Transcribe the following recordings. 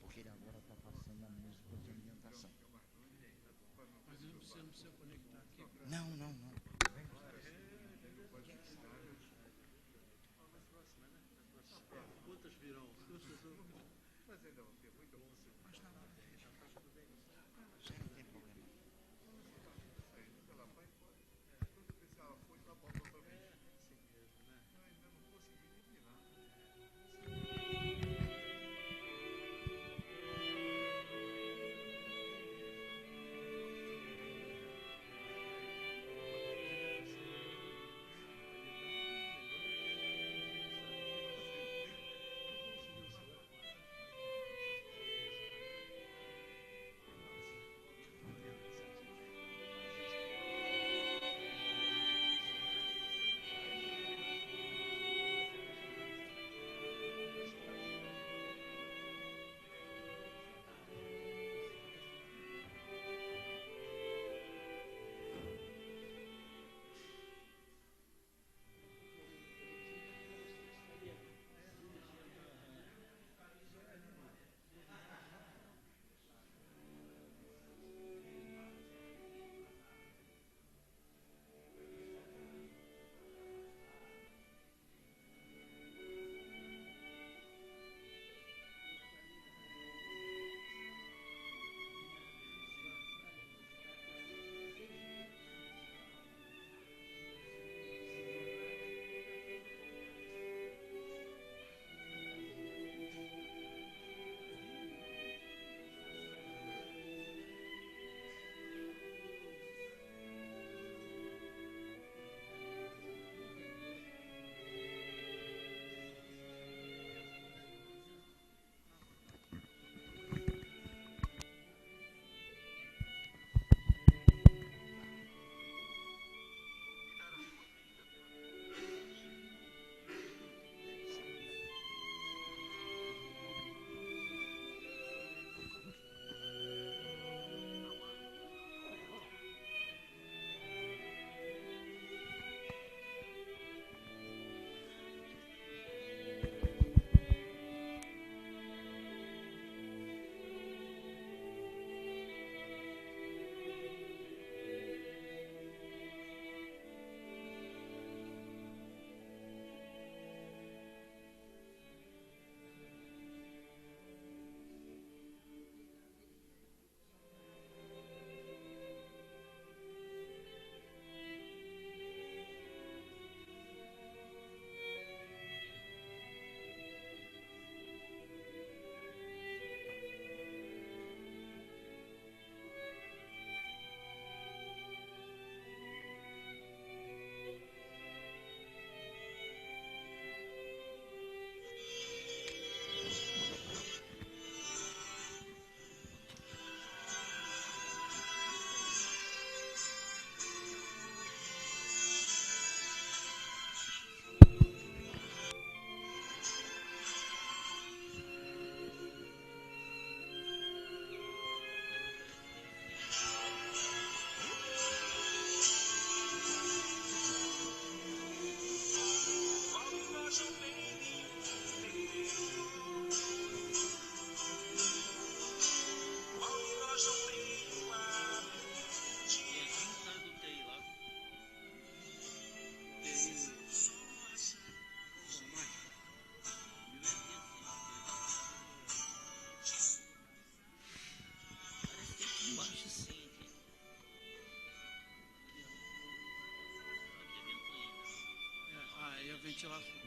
Porque ele agora está passando a música de ambientação. Mas você não precisa conectar aqui para... Não, não, não. Quantas virão? Mas ainda vão ter muita música. Mas tá lá. Isso aí não tem problema. Ela vai embora. Quando vê se ela foi, ela volta outra vez. Assim mesmo, né? Eu ainda não consegui terminar. Aí a ventilação.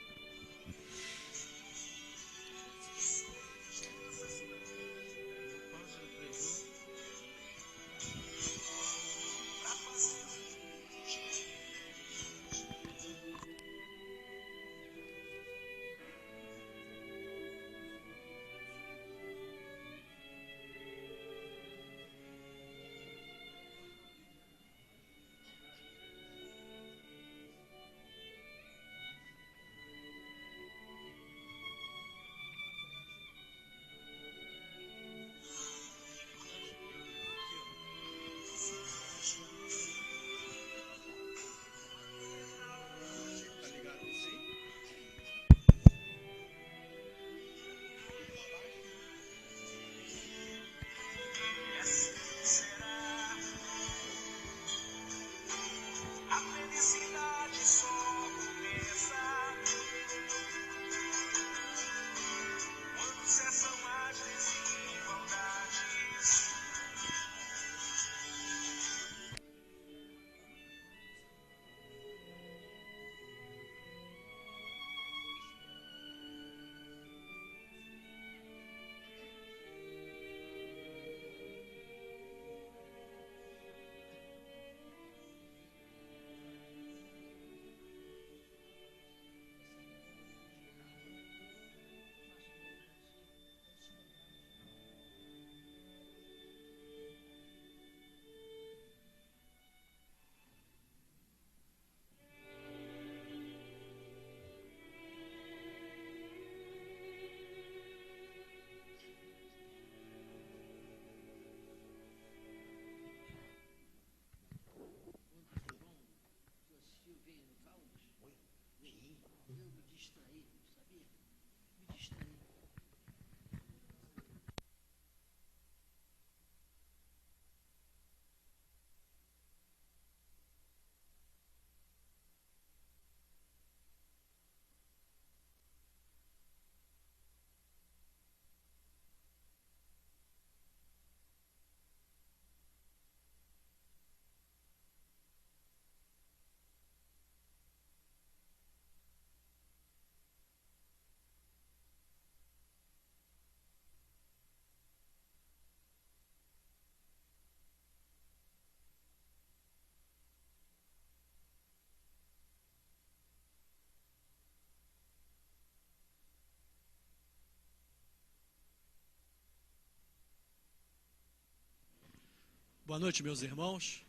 Boa noite, meus irmãos.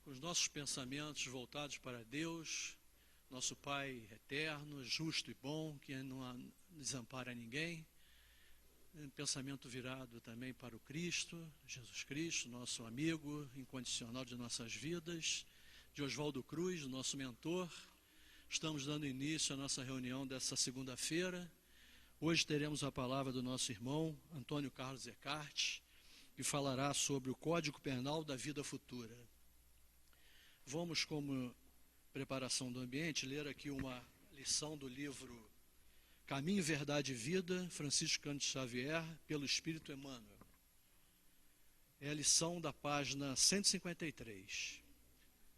Com os nossos pensamentos voltados para Deus, nosso Pai eterno, justo e bom, que não desampara ninguém. Pensamento virado também para o Cristo, Jesus Cristo, nosso amigo incondicional de nossas vidas, de Oswaldo Cruz, nosso mentor. Estamos dando início à nossa reunião dessa segunda-feira. Hoje teremos a palavra do nosso irmão Antônio Carlos Eckhart, que falará sobre o Código Penal da Vida Futura. Vamos, como preparação do ambiente, ler aqui uma lição do livro Caminho, Verdade e Vida, Francisco Cândido Xavier, pelo Espírito Emmanuel. É a lição da página 153.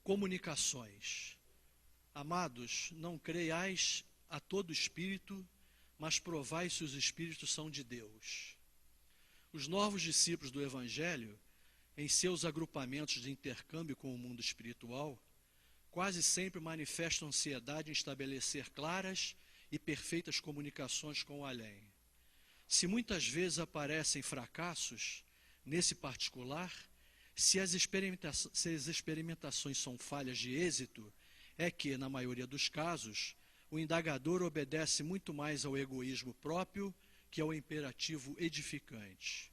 Comunicações. Amados, não creiais a todo espírito, mas provai se os espíritos são de Deus. Os novos discípulos do Evangelho, em seus agrupamentos de intercâmbio com o mundo espiritual, quase sempre manifestam ansiedade em estabelecer claras e perfeitas comunicações com o além. Se muitas vezes aparecem fracassos, nesse particular, se as experimentações são falhas de êxito, é que, na maioria dos casos, o indagador obedece muito mais ao egoísmo próprio que ao imperativo edificante.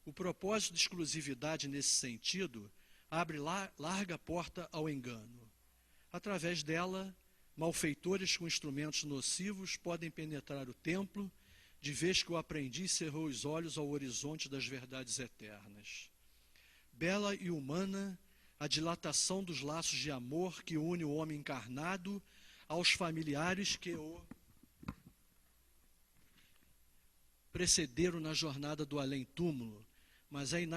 O propósito de exclusividade nesse sentido abre larga porta ao engano. Através dela, malfeitores com instrumentos nocivos podem penetrar o templo, de vez que o aprendiz cerrou os olhos ao horizonte das verdades eternas. Bela e humana, a dilatação dos laços de amor que une o homem encarnado aos familiares que o precederam na jornada do além-túmulo, mas é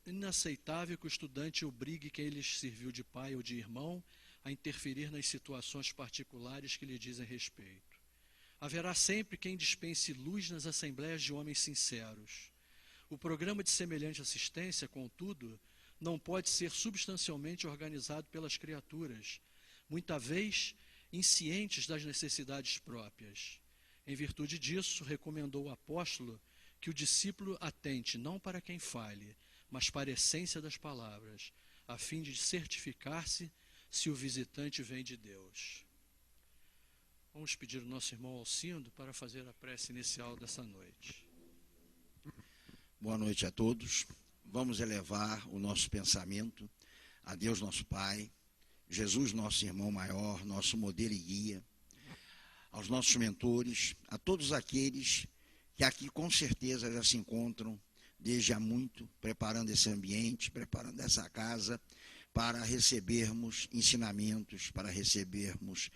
inaceitável que o estudante obrigue quem lhes serviu de pai ou de irmão a interferir nas situações particulares que lhe dizem respeito. Haverá sempre quem dispense luz nas assembleias de homens sinceros. O programa de semelhante assistência, contudo, não pode ser substancialmente organizado pelas criaturas, muita vez inscientes das necessidades próprias. Em virtude disso, recomendou o apóstolo que o discípulo atente não para quem fale, mas para a essência das palavras, a fim de certificar-se se o visitante vem de Deus. Vamos pedir ao nosso irmão Alcindo para fazer a prece inicial dessa noite. Boa noite a todos. Vamos elevar o nosso pensamento a Deus nosso Pai, Jesus nosso irmão maior, nosso modelo e guia, aos nossos mentores, a todos aqueles que aqui com certeza já se encontram desde há muito, preparando esse ambiente, preparando essa casa, para recebermos ensinamentos, para recebermos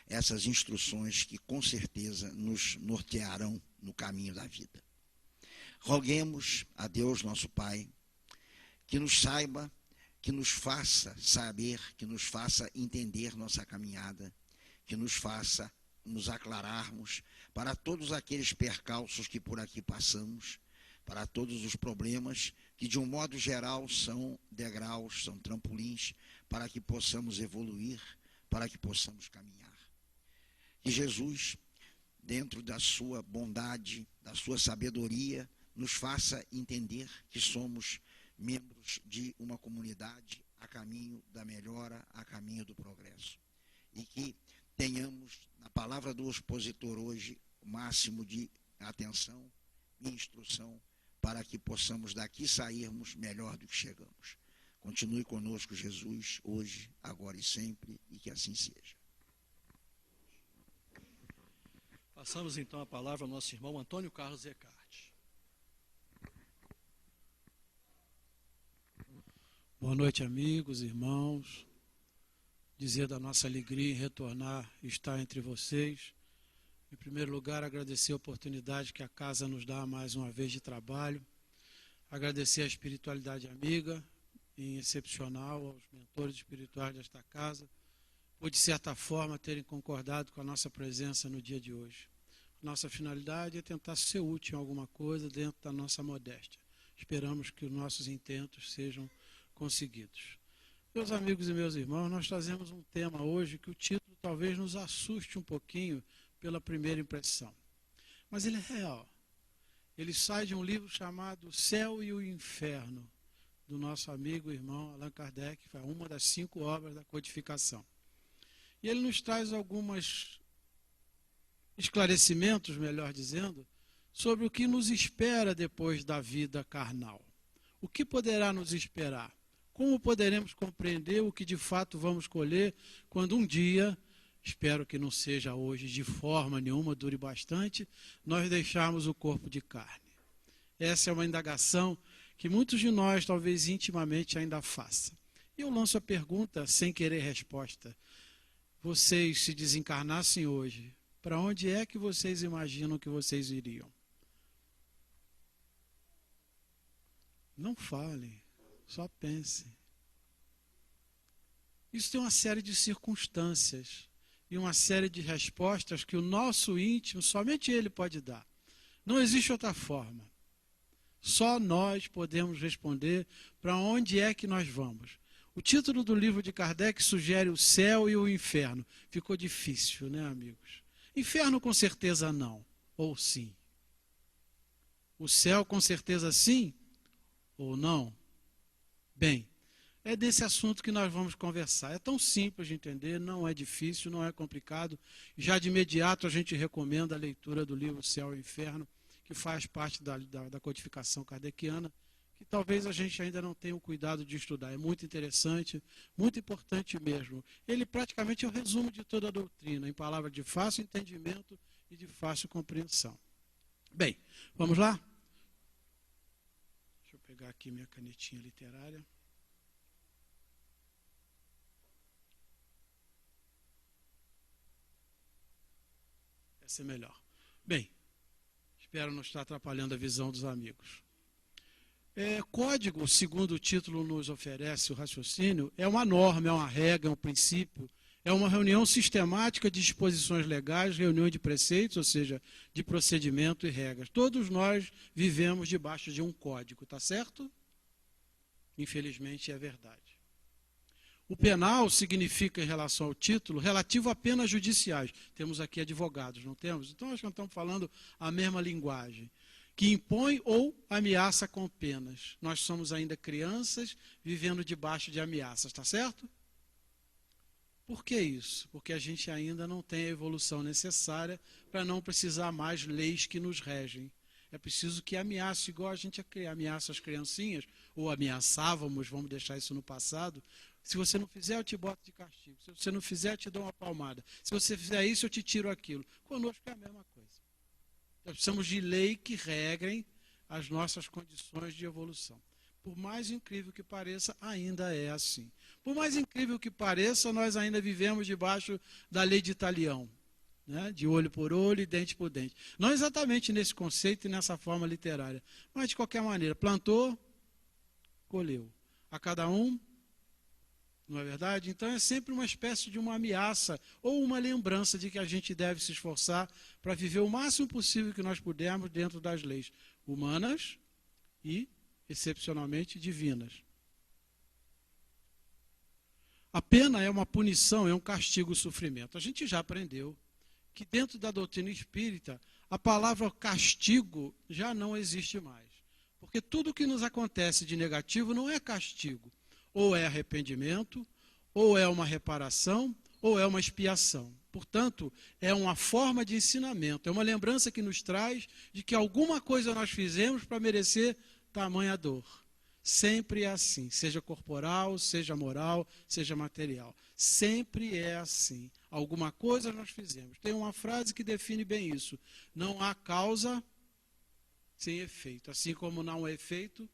essas instruções que com certeza nos nortearão no caminho da vida. Roguemos a Deus nosso Pai que nos saiba, que nos faça saber, que nos faça entender nossa caminhada, que nos faça nos aclararmos para todos aqueles percalços que por aqui passamos, para todos os problemas que de um modo geral são degraus, são trampolins, para que possamos evoluir, para que possamos caminhar. Que Jesus, dentro da sua bondade, da sua sabedoria, nos faça entender que somos membros de uma comunidade a caminho da melhora, a caminho do progresso. E que tenhamos, na palavra do expositor hoje, o máximo de atenção e instrução para que possamos daqui sairmos melhor do que chegamos. Continue conosco, Jesus, hoje, agora e sempre, e que assim seja. Passamos então a palavra ao nosso irmão Antônio Carlos Eckhart. Boa noite, amigos, irmãos. Dizer da nossa alegria em retornar e estar entre vocês. Em primeiro lugar, agradecer a oportunidade que a casa nos dá mais uma vez de trabalho. Agradecer a espiritualidade amiga, em excepcional, aos mentores espirituais desta casa, por, de certa forma, terem concordado com a nossa presença no dia de hoje. Nossa finalidade é tentar ser útil em alguma coisa dentro da nossa modéstia. Esperamos que os nossos intentos sejam conseguidos. Meus amigos e meus irmãos, nós trazemos um tema hoje que o título talvez nos assuste um pouquinho pela primeira impressão. Mas ele é real. Ele sai de um livro chamado Céu e o Inferno, do nosso amigo e irmão Allan Kardec, foi uma das 5 obras da codificação. E ele nos traz alguns esclarecimentos, melhor dizendo, sobre o que nos espera depois da vida carnal. O que poderá nos esperar? Como poderemos compreender o que de fato vamos colher quando um dia, espero que não seja hoje de forma nenhuma, dure bastante, nós deixarmos o corpo de carne? Essa é uma indagação que muitos de nós, talvez intimamente, ainda façam. E eu lanço a pergunta sem querer resposta. Vocês se desencarnassem hoje, para onde é que vocês imaginam que vocês iriam? Não falem, só pensem. Isso tem uma série de circunstâncias e uma série de respostas que o nosso íntimo, somente ele pode dar. Não existe outra forma. Só nós podemos responder para onde é que nós vamos. O título do livro de Kardec sugere o céu e o inferno. Ficou difícil, né, amigos? Inferno com certeza não, ou sim. O céu com certeza sim, ou não? Bem, é desse assunto que nós vamos conversar. É tão simples de entender, não é difícil, não é complicado. Já de imediato a gente recomenda a leitura do livro Céu e Inferno, que faz parte da codificação kardeciana, que talvez a gente ainda não tenha o cuidado de estudar. É muito interessante, muito importante mesmo. Ele praticamente é o resumo de toda a doutrina, em palavras de fácil entendimento e de fácil compreensão. Bem, vamos lá? Deixa eu pegar aqui minha canetinha literária. Essa é melhor. Bem, espero não estar atrapalhando a visão dos amigos. Código, segundo o título nos oferece o raciocínio, é uma norma, é uma regra, é um princípio, é uma reunião sistemática de disposições legais, reunião de preceitos, ou seja, de procedimento e regras. Todos nós vivemos debaixo de um código, tá certo? Infelizmente é verdade. O penal significa, em relação ao título, relativo a penas judiciais. Temos aqui advogados, não temos? Então, acho que nós estamos falando a mesma linguagem. Que impõe ou ameaça com penas. Nós somos ainda crianças vivendo debaixo de ameaças, está certo? Por que isso? Porque a gente ainda não tem a evolução necessária para não precisar mais leis que nos regem. É preciso que ameace, igual a gente ameaça as criancinhas, ou ameaçávamos, vamos deixar isso no passado. Se você não fizer, eu te boto de castigo. Se você não fizer, eu te dou uma palmada. Se você fizer isso, eu te tiro aquilo. Conosco é a mesma coisa. Nós precisamos de lei que regrem as nossas condições de evolução. Por mais incrível que pareça, ainda é assim. Por mais incrível que pareça, nós ainda vivemos debaixo da lei de Talião, né? De olho por olho e dente por dente. Não exatamente nesse conceito e nessa forma literária, mas de qualquer maneira, plantou, colheu. A cada um, não é verdade? Então é sempre uma espécie de uma ameaça ou uma lembrança de que a gente deve se esforçar para viver o máximo possível que nós pudermos dentro das leis humanas e, excepcionalmente, divinas. A pena é uma punição, é um castigo, o sofrimento. A gente já aprendeu que dentro da doutrina espírita a palavra castigo já não existe mais. Porque tudo que nos acontece de negativo não é castigo. Ou é arrependimento, ou é uma reparação, ou é uma expiação. Portanto, é uma forma de ensinamento, é uma lembrança que nos traz de que alguma coisa nós fizemos para merecer tamanha dor. Sempre é assim, seja corporal, seja moral, seja material. Sempre é assim. Alguma coisa nós fizemos. Tem uma frase que define bem isso. Não há causa sem efeito. Assim como não há efeito,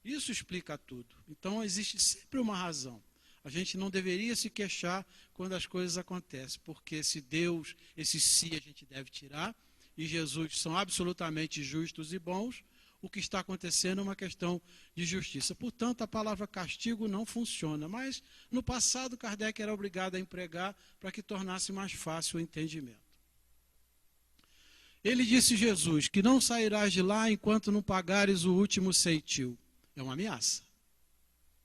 isso explica tudo. Então, existe sempre uma razão. A gente não deveria se queixar quando as coisas acontecem, porque esse Deus, esse si a gente deve tirar, e Jesus são absolutamente justos e bons, o que está acontecendo é uma questão de justiça. Portanto, a palavra castigo não funciona, mas no passado Kardec era obrigado a empregar para que tornasse mais fácil o entendimento. Ele disse, Jesus, que não sairás de lá enquanto não pagares o último ceitil. É uma ameaça,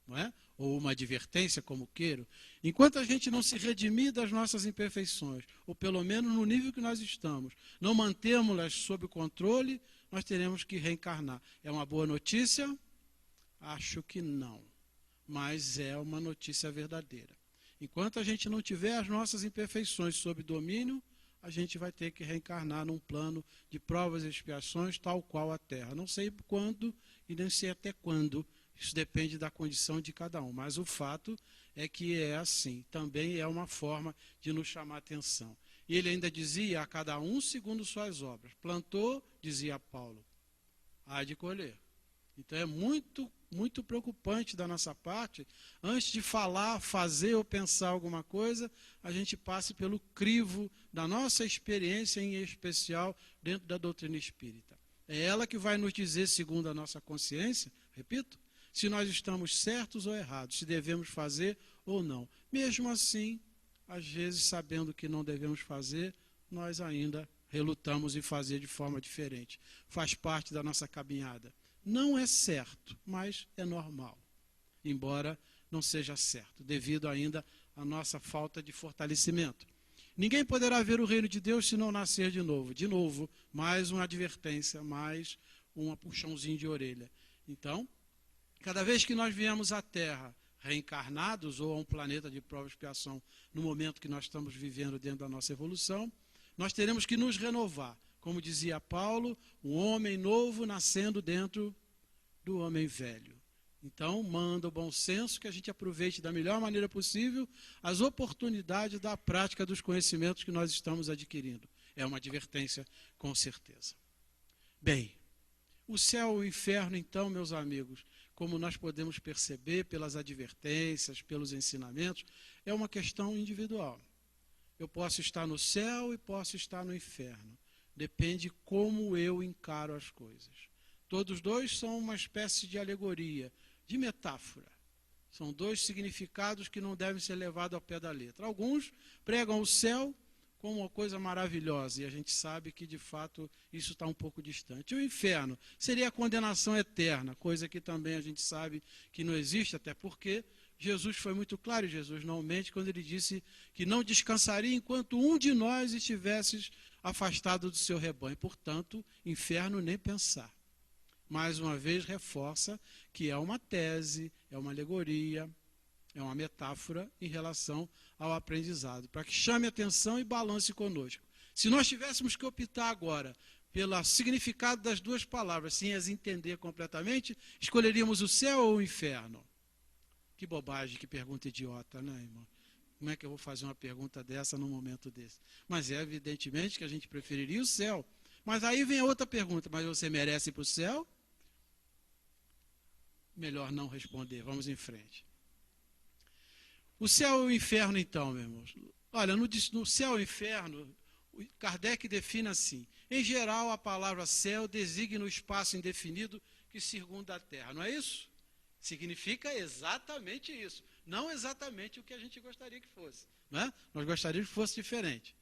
não é? Ou uma advertência, como queiro. Enquanto a gente não se redimir das nossas imperfeições, ou pelo menos no nível que nós estamos, não mantermos-las sob controle, nós teremos que reencarnar. É uma boa notícia? Acho que não, mas é uma notícia verdadeira. Enquanto a gente não tiver as nossas imperfeições sob domínio, a gente vai ter que reencarnar num plano de provas e expiações tal qual a Terra. Não sei quando e nem sei até quando, isso depende da condição de cada um, mas o fato é que é assim, também é uma forma de nos chamar a atenção. E ele ainda dizia, a cada um segundo suas obras. Plantou, dizia Paulo, há de colher. Então é muito preocupante da nossa parte, antes de falar, fazer ou pensar alguma coisa, a gente passe pelo crivo da nossa experiência, em especial dentro da doutrina espírita. É ela que vai nos dizer, segundo a nossa consciência, repito, se nós estamos certos ou errados, se devemos fazer ou não. Mesmo assim, às vezes, sabendo que não devemos fazer, nós ainda relutamos em fazer de forma diferente. Faz parte da nossa caminhada. Não é certo, mas é normal, embora não seja certo, devido ainda à nossa falta de fortalecimento. Ninguém poderá ver o reino de Deus se não nascer de novo. De novo, mais uma advertência, mais um puxãozinho de orelha. Então, cada vez que nós viemos à Terra reencarnados ou a um planeta de prova e expiação, no momento que nós estamos vivendo dentro da nossa evolução, nós teremos que nos renovar. Como dizia Paulo, um homem novo nascendo dentro do homem velho. Então, manda o bom senso que a gente aproveite da melhor maneira possível as oportunidades da prática dos conhecimentos que nós estamos adquirindo. É uma advertência, com certeza. Bem, o céu e o inferno, então, meus amigos, como nós podemos perceber pelas advertências, pelos ensinamentos, é uma questão individual. Eu posso estar no céu e posso estar no inferno. Depende como eu encaro as coisas. Todos dois são uma espécie de alegoria, de metáfora. São dois significados que não devem ser levados ao pé da letra. Alguns pregam o céu como uma coisa maravilhosa, e a gente sabe que, de fato, isso está um pouco distante. O inferno seria a condenação eterna, coisa que também a gente sabe que não existe, até porque Jesus foi muito claro, e Jesus não mente, quando ele disse que não descansaria enquanto um de nós estivesse afastado do seu rebanho. Portanto, inferno nem pensar. Mais uma vez, reforça que é uma tese, é uma alegoria, é uma metáfora em relação ao aprendizado, para que chame atenção e balance conosco. Se nós tivéssemos que optar agora pelo significado das duas palavras, sem as entender completamente, escolheríamos o céu ou o inferno? Que bobagem, que pergunta idiota, né, irmão? Como é que eu vou fazer uma pergunta dessa num momento desse? Mas é evidentemente que a gente preferiria o céu. Mas aí vem a outra pergunta, mas você merece ir para o céu? Melhor não responder, vamos em frente. O céu e o inferno, então, meus irmãos. Olha, no céu e inferno, Kardec define assim: em geral, a palavra céu designa o espaço indefinido que circunda a terra, não é isso? Significa exatamente isso. Não exatamente o que a gente gostaria que fosse, né? Nós gostaríamos que fosse diferente.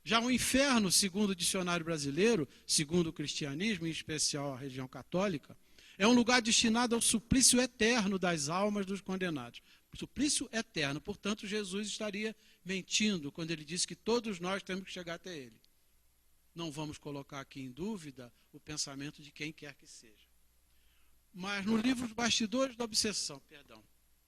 Já o inferno, segundo o dicionário brasileiro, segundo o cristianismo, em especial a religião católica, é um lugar destinado ao suplício eterno das almas dos condenados. Suplício eterno. Portanto, Jesus estaria mentindo quando ele disse que todos nós temos que chegar até ele. Não vamos colocar aqui em dúvida o pensamento de quem quer que seja. Mas no livro Os Bastidores da Obsessão,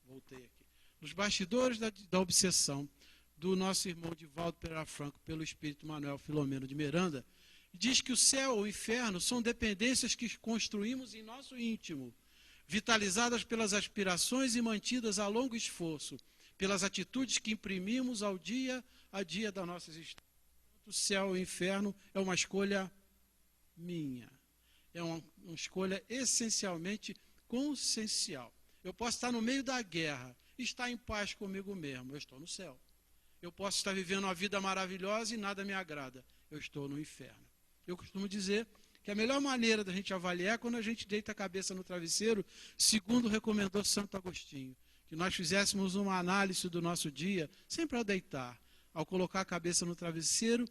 voltei aqui. Nos Bastidores da Obsessão, do nosso irmão Divaldo Pereira Franco, pelo espírito Manuel Filomeno de Miranda, diz que o céu ou o inferno são dependências que construímos em nosso íntimo, vitalizadas pelas aspirações e mantidas a longo esforço, pelas atitudes que imprimimos ao dia a dia da nossa existência. O céu ou o inferno é uma escolha minha, é uma escolha essencialmente consciencial. Eu posso estar no meio da guerra, estar em paz comigo mesmo, eu estou no céu. Eu posso estar vivendo uma vida maravilhosa e nada me agrada, eu estou no inferno. Eu costumo dizer que a melhor maneira da gente avaliar é quando a gente deita a cabeça no travesseiro, segundo recomendou Santo Agostinho, que nós fizéssemos uma análise do nosso dia, sempre ao deitar, ao colocar a cabeça no travesseiro,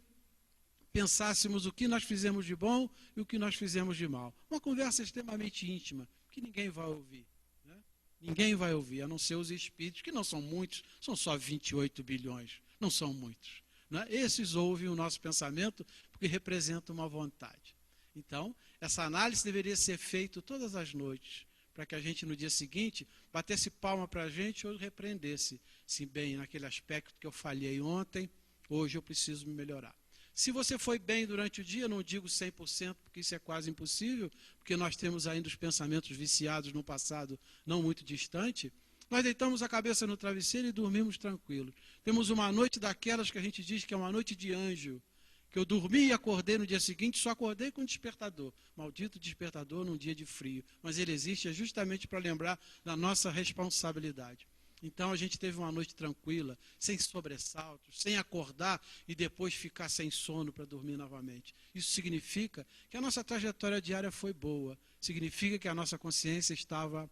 pensássemos o que nós fizemos de bom e o que nós fizemos de mal. Uma conversa extremamente íntima, que ninguém vai ouvir. Né? Ninguém vai ouvir, a não ser os espíritos, que não são muitos, são só 28 bilhões, não são muitos. Né? Esses ouvem o nosso pensamento porque representam uma vontade. Então, essa análise deveria ser feita todas as noites, para que a gente no dia seguinte batesse palma para a gente ou repreendesse. Se bem, naquele aspecto que eu falhei ontem, hoje eu preciso me melhorar. Se você foi bem durante o dia, não digo 100%, porque isso é quase impossível, porque nós temos ainda os pensamentos viciados no passado não muito distante, nós deitamos a cabeça no travesseiro e dormimos tranquilos. Temos uma noite daquelas que a gente diz que é uma noite de anjo, que eu dormi e acordei no dia seguinte, só acordei com o despertador. Maldito despertador num dia de frio. Mas ele existe justamente para lembrar da nossa responsabilidade. Então a gente teve uma noite tranquila, sem sobressaltos, sem acordar e depois ficar sem sono para dormir novamente. Isso significa que a nossa trajetória diária foi boa. Significa que a nossa consciência estava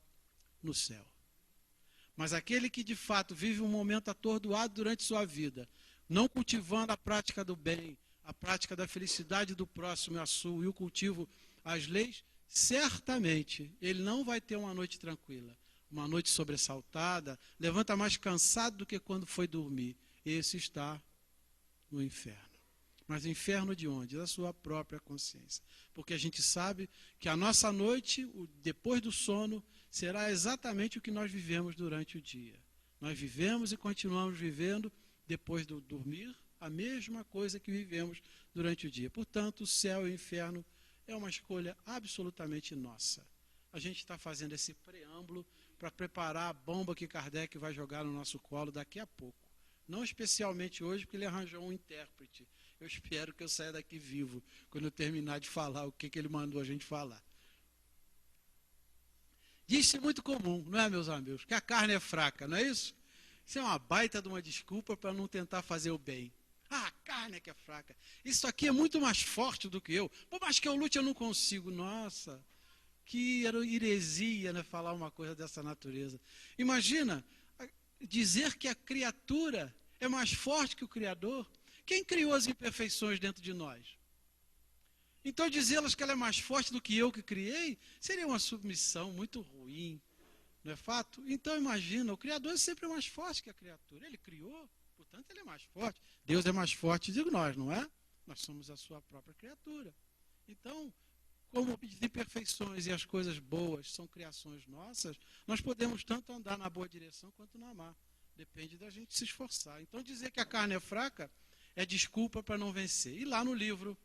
no céu. Mas aquele que de fato vive um momento atordoado durante sua vida, não cultivando a prática do bem, a prática da felicidade do próximo e a sua, e o cultivo às leis, certamente ele não vai ter uma noite tranquila, uma noite sobressaltada, levanta mais cansado do que quando foi dormir. Esse está no inferno. Mas inferno de onde? Da sua própria consciência. Porque a gente sabe que a nossa noite, depois do sono, será exatamente o que nós vivemos durante o dia. Nós vivemos e continuamos vivendo, depois do dormir, a mesma coisa que vivemos durante o dia. Portanto, o céu e o inferno é uma escolha absolutamente nossa. A gente está fazendo esse preâmbulo para preparar a bomba que Kardec vai jogar no nosso colo daqui a pouco. Não especialmente hoje, porque ele arranjou um intérprete. Eu espero que eu saia daqui vivo, quando eu terminar de falar o que ele mandou a gente falar. Diz-se muito comum, não é, meus amigos, que a carne é fraca, não é isso? Isso é uma baita de uma desculpa para não tentar fazer o bem. Ah, a carne é que é fraca. Isso aqui é muito mais forte do que eu. Por mais que eu lute, eu não consigo. Nossa, que heresia, né, falar uma coisa dessa natureza. Imagina dizer que a criatura é mais forte que o Criador. Quem criou as imperfeições dentro de nós? Então dizê-las que ela é mais forte do que eu que criei, seria uma submissão muito ruim. Não é fato? Então imagina, o Criador é sempre mais forte que a criatura. Ele criou, portanto ele é mais forte. Deus é mais forte do que nós, não é? Nós somos a sua própria criatura. Então, como as imperfeições e as coisas boas são criações nossas, nós podemos tanto andar na boa direção quanto na má. Depende da gente se esforçar. Então dizer que a carne é fraca é desculpa para não vencer. E lá no livro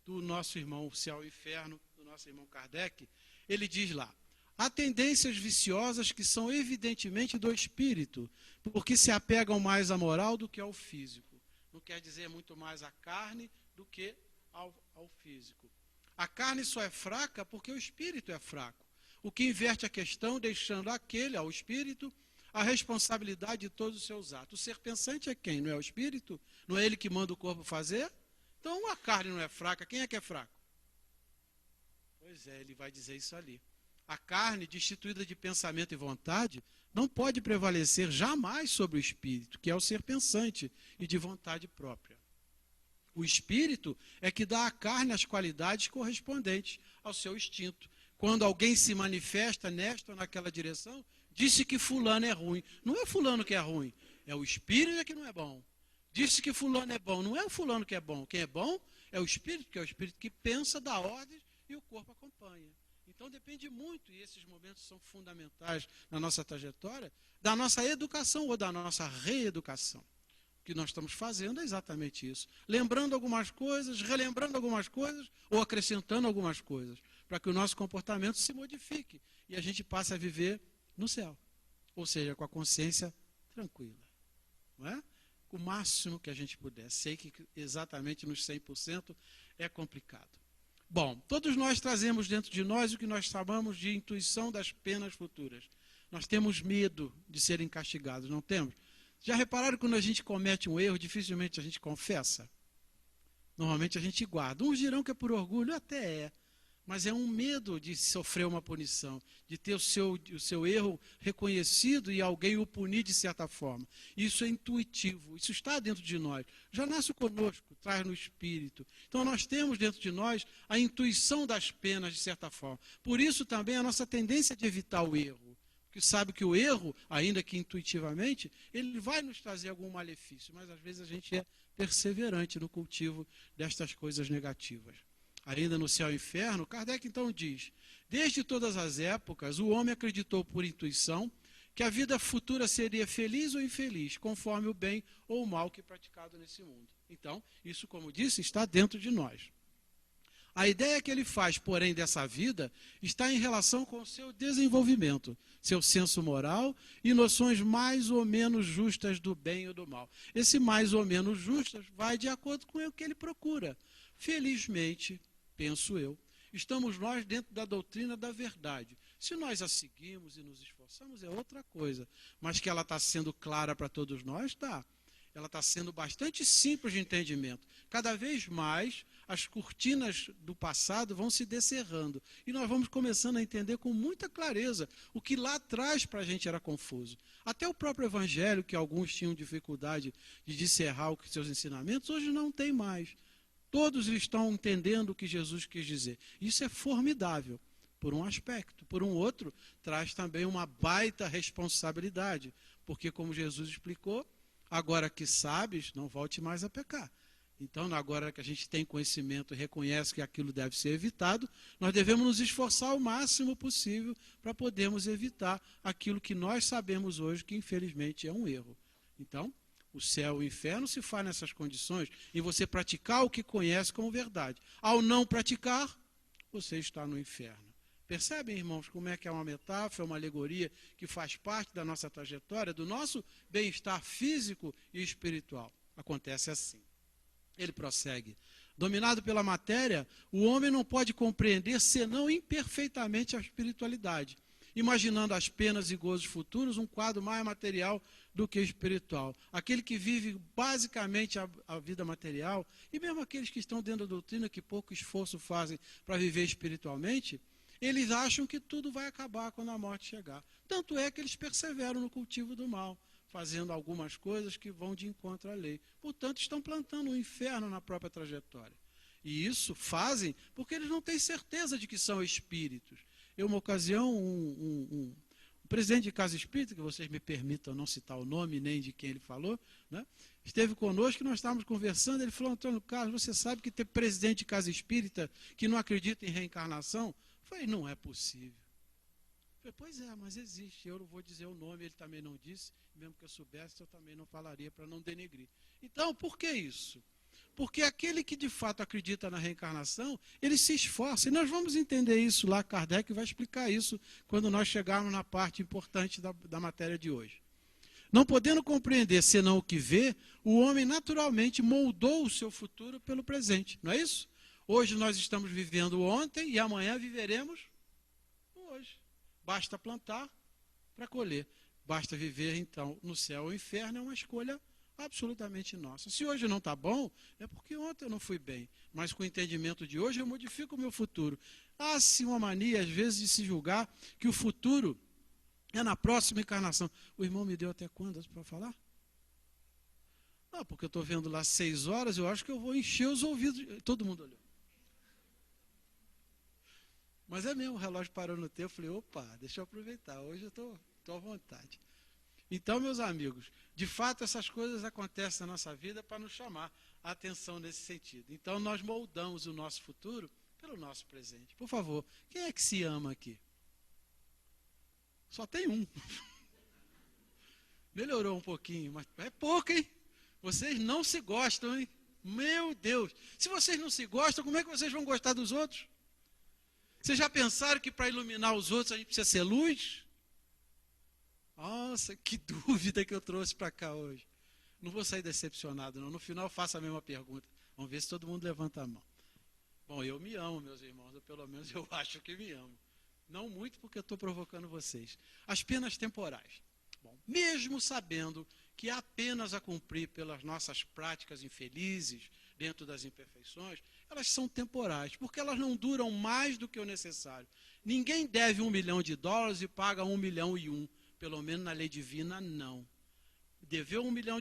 do nosso irmão O Céu e o Inferno, do nosso irmão Kardec, ele diz lá: há tendências viciosas que são evidentemente do espírito, porque se apegam mais à moral do que ao físico. Não quer dizer muito mais à carne do que ao físico. A carne só é fraca porque o espírito é fraco, o que inverte a questão, deixando ao espírito, a responsabilidade de todos os seus atos. O ser pensante é quem? Não é o espírito? Não é ele que manda o corpo fazer? Então a carne não é fraca. Quem é que é fraco? Pois é, ele vai dizer isso ali. A carne, destituída de pensamento e vontade, não pode prevalecer jamais sobre o espírito, que é o ser pensante e de vontade própria. O espírito é que dá à carne as qualidades correspondentes ao seu instinto. Quando alguém se manifesta nesta ou naquela direção, disse que fulano é ruim. Não é fulano que é ruim, é o espírito que não é bom. Disse que fulano é bom, não é o fulano que é bom. Quem é bom é o espírito, que é o espírito que pensa, dá ordens e o corpo acompanha. Então depende muito, e esses momentos são fundamentais na nossa trajetória, da nossa educação ou da nossa reeducação. O que nós estamos fazendo é exatamente isso. Lembrando algumas coisas, relembrando algumas coisas ou acrescentando algumas coisas, para que o nosso comportamento se modifique e a gente passe a viver no céu. Ou seja, com a consciência tranquila. Não é? O máximo que a gente puder. Sei que exatamente nos 100% é complicado. Bom, todos nós trazemos dentro de nós o que nós chamamos de intuição das penas futuras. Nós temos medo de serem castigados, não temos? Já repararam que quando a gente comete um erro, dificilmente a gente confessa? Normalmente a gente guarda. Uns dirão que é por orgulho, até é. Mas é um medo de sofrer uma punição, de ter o seu erro reconhecido e alguém o punir de certa forma. Isso é intuitivo, isso está dentro de nós. Já nasce conosco, traz no espírito. Então nós temos dentro de nós a intuição das penas de certa forma. Por isso também a nossa tendência de evitar o erro. Porque sabe que o erro, ainda que intuitivamente, ele vai nos trazer algum malefício. Mas às vezes a gente é perseverante no cultivo destas coisas negativas. Ainda no céu e inferno, Kardec então diz: desde todas as épocas, o homem acreditou por intuição que a vida futura seria feliz ou infeliz, conforme o bem ou o mal que é praticado nesse mundo. Então, isso, como disse, está dentro de nós. A ideia que ele faz, porém, dessa vida está em relação com o seu desenvolvimento, seu senso moral e noções mais ou menos justas do bem ou do mal. Esse mais ou menos justas vai de acordo com o que ele procura. Felizmente, penso eu, estamos nós dentro da doutrina da verdade. Se nós a seguimos e nos esforçamos, é outra coisa. Mas que ela está sendo clara para todos nós, está. Ela está sendo bastante simples de entendimento. Cada vez mais, as cortinas do passado vão se descerrando. E nós vamos começando a entender com muita clareza o que lá atrás para a gente era confuso. Até o próprio Evangelho, que alguns tinham dificuldade de descerrar os seus ensinamentos, hoje não tem mais. Todos estão entendendo o que Jesus quis dizer. Isso é formidável, por um aspecto. Por um outro, traz também uma baita responsabilidade. Porque, como Jesus explicou, agora que sabes, não volte mais a pecar. Então, agora que a gente tem conhecimento e reconhece que aquilo deve ser evitado, nós devemos nos esforçar o máximo possível para podermos evitar aquilo que nós sabemos hoje que, infelizmente, é um erro. Então, o céu e o inferno se faz nessas condições em você praticar o que conhece como verdade. Ao não praticar, você está no inferno. Percebem, irmãos, como é que é uma metáfora, uma alegoria que faz parte da nossa trajetória, do nosso bem-estar físico e espiritual? Acontece assim. Ele prossegue. Dominado pela matéria, o homem não pode compreender senão imperfeitamente a espiritualidade, imaginando as penas e gozos futuros um quadro mais material do que espiritual. Aquele que vive basicamente a vida material, e mesmo aqueles que estão dentro da doutrina, que pouco esforço fazem para viver espiritualmente, eles acham que tudo vai acabar quando a morte chegar. Tanto é que eles perseveram no cultivo do mal, fazendo algumas coisas que vão de encontro à lei. Portanto, estão plantando um inferno na própria trajetória. E isso fazem porque eles não têm certeza de que são espíritos. Eu, uma ocasião, um presidente de casa espírita, que vocês me permitam não citar o nome nem de quem ele falou, né, esteve conosco e nós estávamos conversando. Ele falou: Antônio Carlos, você sabe que ter presidente de casa espírita que não acredita em reencarnação? Eu falei: não é possível. Eu falei: pois é, mas existe. Eu não vou dizer o nome, ele também não disse. Mesmo que eu soubesse, eu também não falaria para não denegrir. Então, por que isso? Porque aquele que de fato acredita na reencarnação, ele se esforça. E nós vamos entender isso lá. Kardec vai explicar isso quando nós chegarmos na parte importante da matéria de hoje. Não podendo compreender senão o que vê, o homem naturalmente moldou o seu futuro pelo presente. Não é isso? Hoje nós estamos vivendo ontem e amanhã viveremos hoje. Basta plantar para colher. Basta viver, então, no céu ou inferno, é uma escolha absolutamente nossa. Se hoje não está bom, é porque ontem eu não fui bem. Mas com o entendimento de hoje, eu modifico o meu futuro. Há-se uma mania, às vezes, de se julgar que o futuro é na próxima encarnação. O irmão me deu até quando para falar? Ah, porque eu estou vendo lá 6 horas, eu acho que eu vou encher os ouvidos. Todo mundo olhou. Mas é mesmo, o relógio parou no tempo, eu falei: opa, deixa eu aproveitar, hoje eu estou à vontade. Então, meus amigos, de fato essas coisas acontecem na nossa vida para nos chamar a atenção nesse sentido. Então, nós moldamos o nosso futuro pelo nosso presente. Por favor, quem é que se ama aqui? Só tem um. Melhorou um pouquinho, mas é pouco, hein? Vocês não se gostam, hein? Meu Deus! Se vocês não se gostam, como é que vocês vão gostar dos outros? Vocês já pensaram que para iluminar os outros a gente precisa ser luz? Nossa, que dúvida que eu trouxe para cá hoje. Não vou sair decepcionado, não. No final, faço a mesma pergunta. Vamos ver se todo mundo levanta a mão. Bom, eu me amo, meus irmãos. Ou pelo menos eu acho que me amo. Não muito porque eu estou provocando vocês. As penas temporais. Bom, mesmo sabendo que há penas a cumprir pelas nossas práticas infelizes, dentro das imperfeições, elas são temporais, porque elas não duram mais do que o necessário. Ninguém deve $1 milhão e paga 1 milhão e 1. Pelo menos na lei divina, não. Deveu $1 milhão,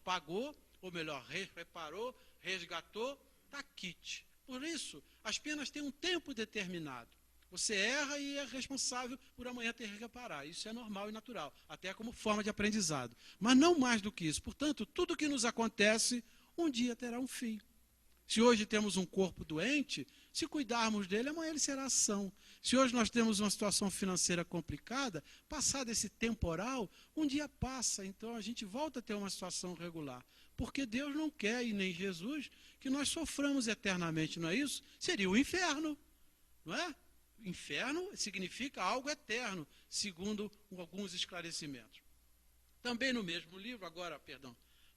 pagou, ou melhor, reparou, resgatou, está quite. Por isso, as penas têm um tempo determinado. Você erra e é responsável por amanhã ter que reparar. Isso é normal e natural, até como forma de aprendizado. Mas não mais do que isso. Portanto, tudo que nos acontece, um dia terá um fim. Se hoje temos um corpo doente, Se cuidarmos dele, amanhã ele será são. Se hoje nós temos uma situação financeira complicada, passado esse temporal, um dia passa, então a gente volta a ter uma situação regular. Porque Deus não quer, e nem Jesus, que nós soframos eternamente, não é isso? Seria o inferno, não é? Inferno significa algo eterno, segundo alguns esclarecimentos. Também no mesmo livro,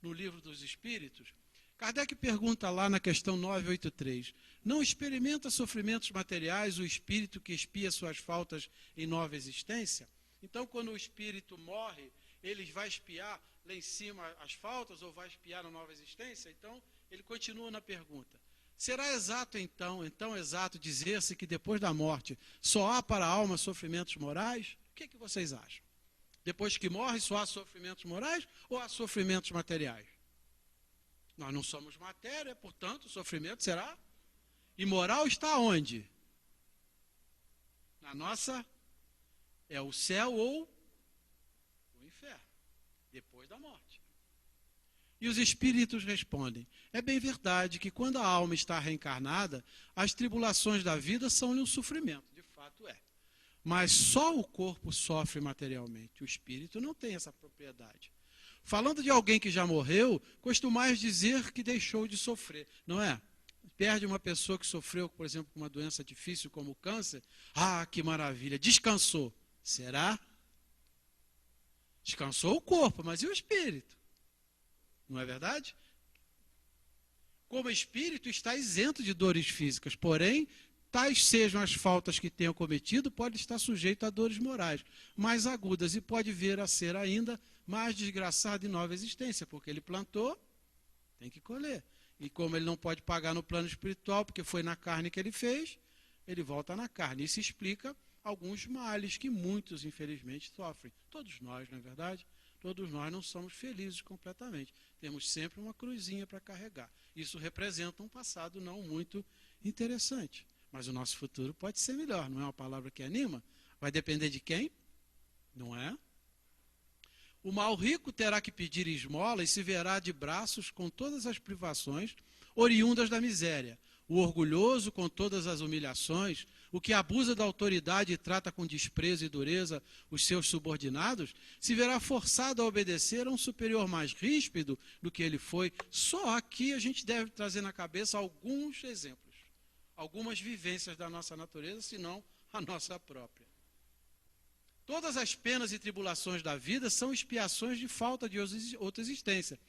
no livro dos Espíritos, Kardec pergunta lá na questão 983, não experimenta sofrimentos materiais o espírito que expia suas faltas em nova existência? Então, quando o espírito morre, ele vai expiar lá em cima as faltas ou vai expiar na nova existência? Então, ele continua na pergunta. Será exato então exato dizer-se que depois da morte só há para a alma sofrimentos morais? O que vocês acham? Depois que morre só há sofrimentos morais ou há sofrimentos materiais? Nós não somos matéria, portanto, o sofrimento será imoral. Está onde? Na nossa, é o céu ou o inferno, depois da morte. E os espíritos respondem, é bem verdade que quando a alma está reencarnada, as tribulações da vida são-lhe um sofrimento, de fato é. Mas só o corpo sofre materialmente, o espírito não tem essa propriedade. Falando de alguém que já morreu, costumais dizer que deixou de sofrer, não é? Perde uma pessoa que sofreu, por exemplo, com uma doença difícil como o câncer. Ah, que maravilha, descansou. Será? Descansou o corpo, mas e o espírito? Não é verdade? Como espírito está isento de dores físicas, porém, tais sejam as faltas que tenham cometido, pode estar sujeito a dores morais mais agudas e pode vir a ser ainda mais desgraçado em nova existência, porque ele plantou, tem que colher. E como ele não pode pagar no plano espiritual, porque foi na carne que ele fez, ele volta na carne. Isso explica alguns males que muitos, infelizmente, sofrem. Todos nós, não é verdade? Todos nós não somos felizes completamente. Temos sempre uma cruzinha para carregar. Isso representa um passado não muito interessante. Mas o nosso futuro pode ser melhor, não é uma palavra que anima? Vai depender de quem? Não é? O mal rico terá que pedir esmola e se verá de braços com todas as privações oriundas da miséria. O orgulhoso com todas as humilhações, o que abusa da autoridade e trata com desprezo e dureza os seus subordinados, se verá forçado a obedecer a um superior mais ríspido do que ele foi. Só aqui a gente deve trazer na cabeça alguns exemplos, algumas vivências da nossa natureza, se não a nossa própria. Todas as penas e tribulações da vida são expiações de falta de outra existência,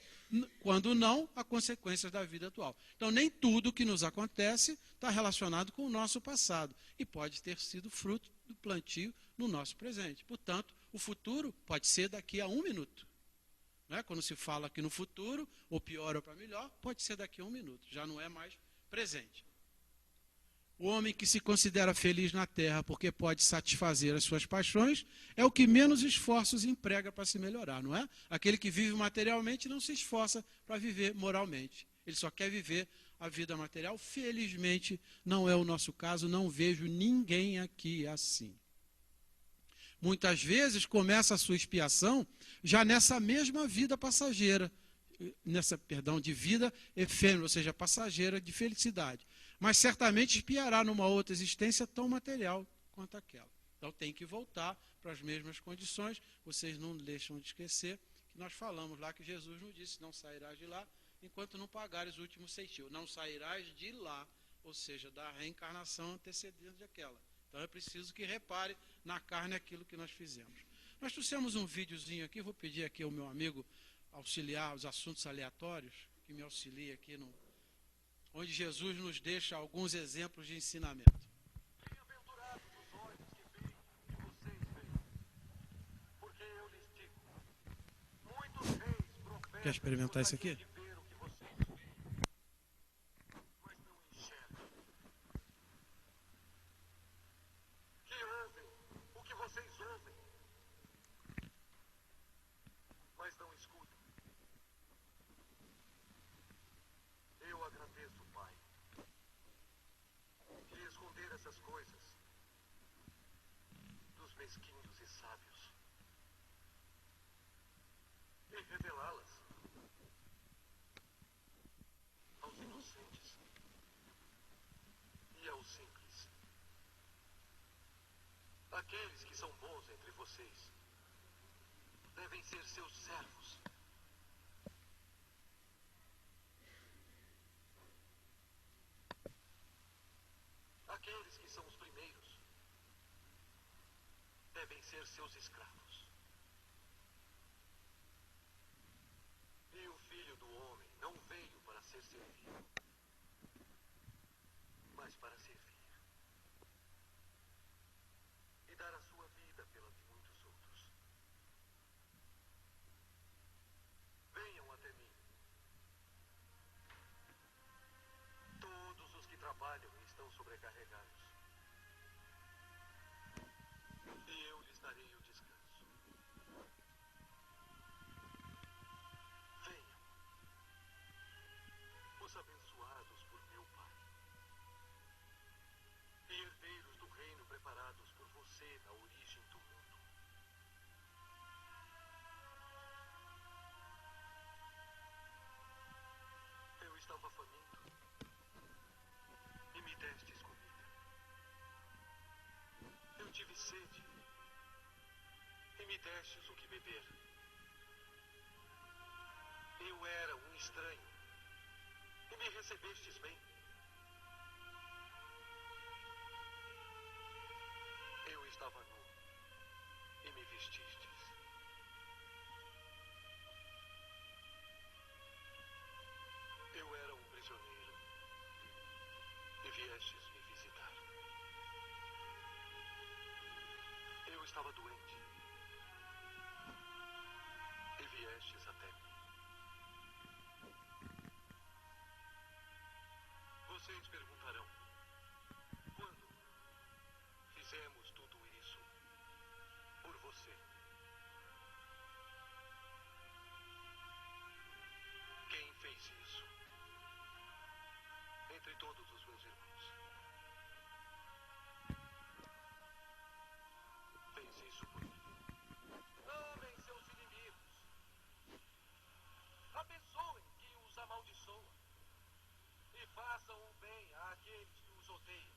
quando não, a consequências da vida atual. Então, nem tudo que nos acontece está relacionado com o nosso passado e pode ter sido fruto do plantio no nosso presente. Portanto, o futuro pode ser daqui a 1 minuto. Não é? Quando se fala que no futuro, ou pior ou para melhor, pode ser daqui a 1 minuto, já não é mais presente. O homem que se considera feliz na terra porque pode satisfazer as suas paixões é o que menos esforços emprega para se melhorar, não é? Aquele que vive materialmente não se esforça para viver moralmente. Ele só quer viver a vida material. Felizmente, não é o nosso caso, não vejo ninguém aqui assim. Muitas vezes começa a sua expiação já nessa mesma vida passageira, de vida efêmera, ou seja, passageira de felicidade. Mas certamente expiará numa outra existência tão material quanto aquela. Então tem que voltar para as mesmas condições. Vocês não deixam de esquecer que nós falamos lá que Jesus nos disse, não sairás de lá enquanto não pagares o último centil. Não sairás de lá, ou seja, da reencarnação antecedente daquela. Então é preciso que repare na carne aquilo que nós fizemos. Nós trouxemos um videozinho aqui, vou pedir aqui ao meu amigo auxiliar os assuntos aleatórios, que me auxilia aqui onde Jesus nos deixa alguns exemplos de ensinamento. Bem-aventurados os olhos que veem o que vocês veem, porque eu lhes digo, muitos reis, profetas, Quer experimentar isso aqui? gostariam de ver o que vocês veem, mas não enxergam. Que ouvem o que vocês ouvem, mas não escutam. Eu agradeço, Pai, de esconder essas coisas dos mesquinhos e sábios e revelá-las aos inocentes e aos Aqueles que são bons entre vocês devem ser seus servos. Aqueles que são os primeiros devem ser seus escravos. E o Filho do Homem não veio para ser servido, mas para servir e dar a sua vida pela de muitos outros. Venham até mim, todos os que trabalham e estão sobrecarregados, e eu lhes darei o descanso. Venham, os abençoados por meu Pai, e herdeiros do reino preparados por você na origem do mundo. Eu estava faminto e me destes comida. Eu tive sede e me destes o que beber. Eu era um estranho e me recebestes bem. Eu estava nu e me vestistes. Eu era um prisioneiro e viestes me visitar. Eu estava doente e viestes até mim. Vocês perguntarão: quando fizemos tudo isso por você? Quem fez isso entre todos os meus irmãos? Fez isso por mim. Amem seus inimigos. Abençoem quem os amaldiçoa. E façam o bem àqueles que os odeiam.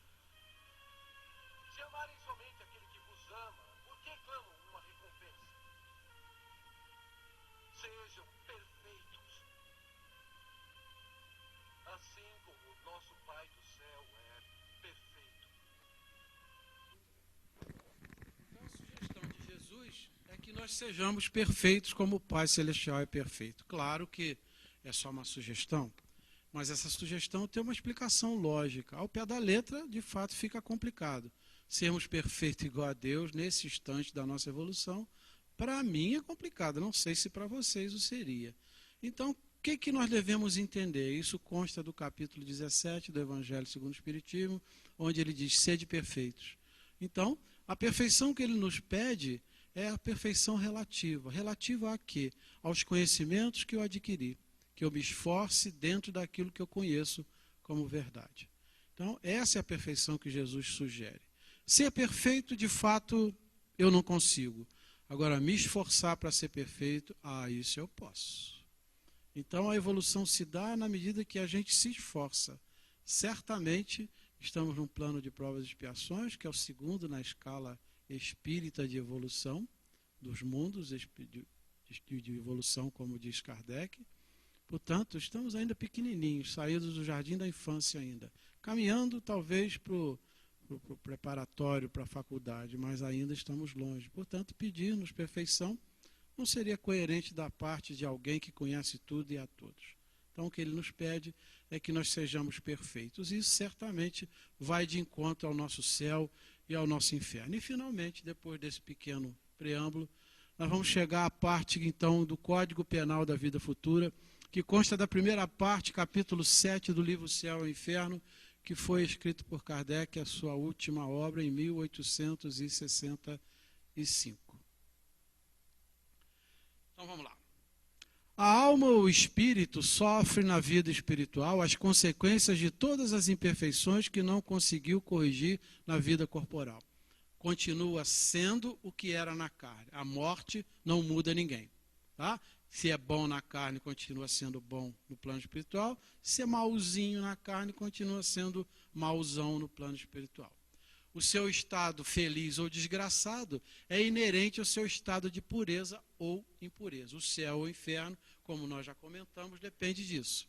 Se amarem somente aquele que vos ama, por que clamam uma recompensa? Sejam perfeitos, assim como o nosso Pai do céu é perfeito. Então, a sugestão de Jesus é que nós sejamos perfeitos como o Pai Celestial é perfeito. Claro que é só uma sugestão, mas essa sugestão tem uma explicação lógica. Ao pé da letra, de fato, fica complicado. Sermos perfeitos igual a Deus nesse instante da nossa evolução, para mim é complicado. Não sei se para vocês o seria. Então, o que nós devemos entender? Isso consta do capítulo 17 do Evangelho segundo o Espiritismo, onde ele diz: sede perfeitos. Então, a perfeição que ele nos pede é a perfeição relativa. Relativa a quê? Aos conhecimentos que eu adquiri, que eu me esforce dentro daquilo que eu conheço como verdade. Então, essa é a perfeição que Jesus sugere. Ser perfeito, de fato, eu não consigo. Agora, me esforçar para ser perfeito, isso eu posso. Então, a evolução se dá na medida que a gente se esforça. Certamente, estamos num plano de provas e expiações, que é o segundo na escala espírita de evolução dos mundos, de evolução, como diz Kardec. Portanto, estamos ainda pequenininhos, saídos do jardim da infância ainda, caminhando talvez para o preparatório, para a faculdade, mas ainda estamos longe. Portanto, pedir-nos perfeição não seria coerente da parte de alguém que conhece tudo e a todos. Então, o que ele nos pede é que nós sejamos perfeitos. E isso certamente vai de encontro ao nosso céu e ao nosso inferno. E, finalmente, depois desse pequeno preâmbulo, nós vamos chegar à parte, então, do Código Penal da Vida Futura, que consta da primeira parte, capítulo 7 do livro Céu e Inferno, que foi escrito por Kardec, a sua última obra, em 1865. Então vamos lá. A alma ou o espírito sofre na vida espiritual as consequências de todas as imperfeições que não conseguiu corrigir na vida corporal. Continua sendo o que era na carne. A morte não muda ninguém. Tá? Se é bom na carne, continua sendo bom no plano espiritual. Se é mauzinho na carne, continua sendo mauzão no plano espiritual. o seu estado feliz ou desgraçado é inerente ao seu estado de pureza ou impureza. O céu ou o inferno, como nós já comentamos, depende disso.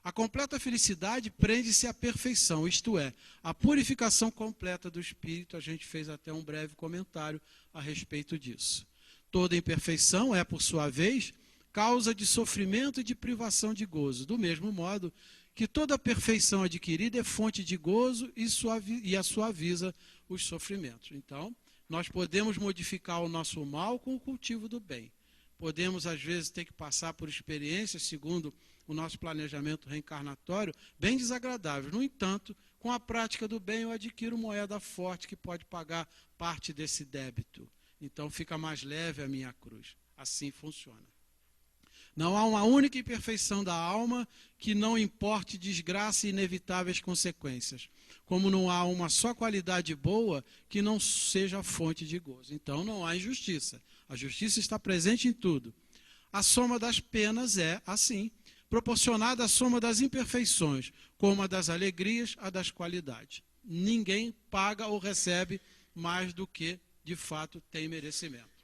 A completa felicidade prende-se à perfeição, isto é, a purificação completa do espírito. A gente fez até um breve comentário a respeito disso. Toda imperfeição é, por sua vez, causa de sofrimento e de privação de gozo, do mesmo modo que toda perfeição adquirida é fonte de gozo e a suaviza os sofrimentos. Então, nós podemos modificar o nosso mal com o cultivo do bem. Podemos, às vezes, ter que passar por experiências, segundo o nosso planejamento reencarnatório, bem desagradáveis. No entanto, com a prática do bem, eu adquiro moeda forte que pode pagar parte desse débito. Então, fica mais leve a minha cruz. Assim funciona. Não há uma única imperfeição da alma que não importe desgraça e inevitáveis consequências, como não há uma só qualidade boa que não seja fonte de gozo. Então não há injustiça. A justiça está presente em tudo. A soma das penas é, assim, proporcionada à soma das imperfeições, como a das alegrias, a das qualidades. Ninguém paga ou recebe mais do que, de fato, tem merecimento.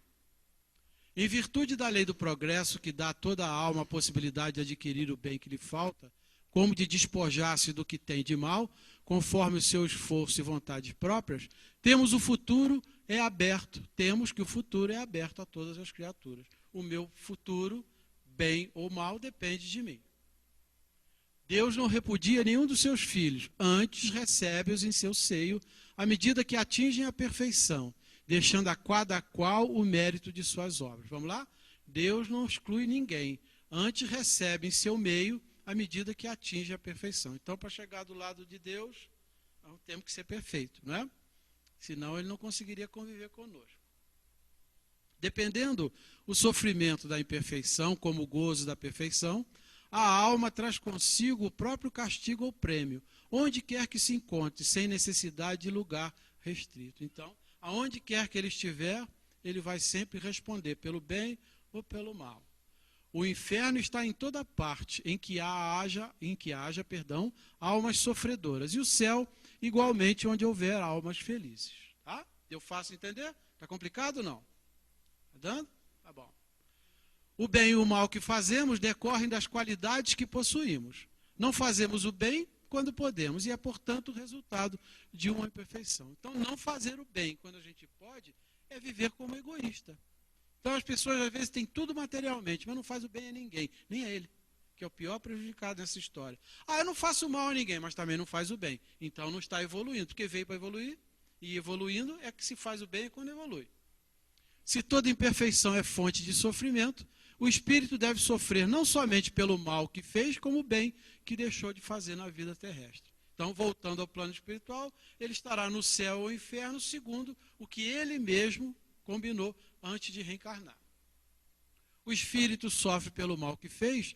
Em virtude da lei do progresso, que dá a toda a alma a possibilidade de adquirir o bem que lhe falta, como de despojar-se do que tem de mal, conforme o seu esforço e vontades próprias, temos que o futuro é aberto a todas as criaturas. O meu futuro, bem ou mal, depende de mim. Deus não repudia nenhum dos seus filhos, antes recebe-os em seu seio, à medida que atingem a perfeição, deixando a cada qual o mérito de suas obras. Vamos lá? Deus não exclui ninguém, antes recebe em seu meio à medida que atinge a perfeição. Então, para chegar do lado de Deus, nós temos que ser perfeito, não é? Senão ele não conseguiria conviver conosco. Dependendo o sofrimento da imperfeição, como o gozo da perfeição, a alma traz consigo o próprio castigo ou prêmio, onde quer que se encontre, sem necessidade de lugar restrito. Então, aonde quer que ele estiver, ele vai sempre responder pelo bem ou pelo mal. O inferno está em toda parte em que haja almas sofredoras. E o céu, igualmente, onde houver almas felizes. Tá? Deu fácil entender? Está complicado ou não? Está dando? Tá bom. O bem e o mal que fazemos decorrem das qualidades que possuímos. Não fazemos o bem quando podemos, e é, portanto, o resultado de uma imperfeição. Então, não fazer o bem quando a gente pode é viver como egoísta. Então, as pessoas, às vezes, têm tudo materialmente, mas não faz o bem a ninguém, nem a ele, que é o pior prejudicado nessa história. Eu não faço mal a ninguém, mas também não faz o bem. Então, não está evoluindo, porque veio para evoluir, e evoluindo é que se faz o bem quando evolui. Se toda imperfeição é fonte de sofrimento, o espírito deve sofrer não somente pelo mal que fez, como o bem que deixou de fazer na vida terrestre. Então, voltando ao plano espiritual, ele estará no céu ou inferno, segundo o que ele mesmo combinou antes de reencarnar. O espírito sofre pelo mal que fez,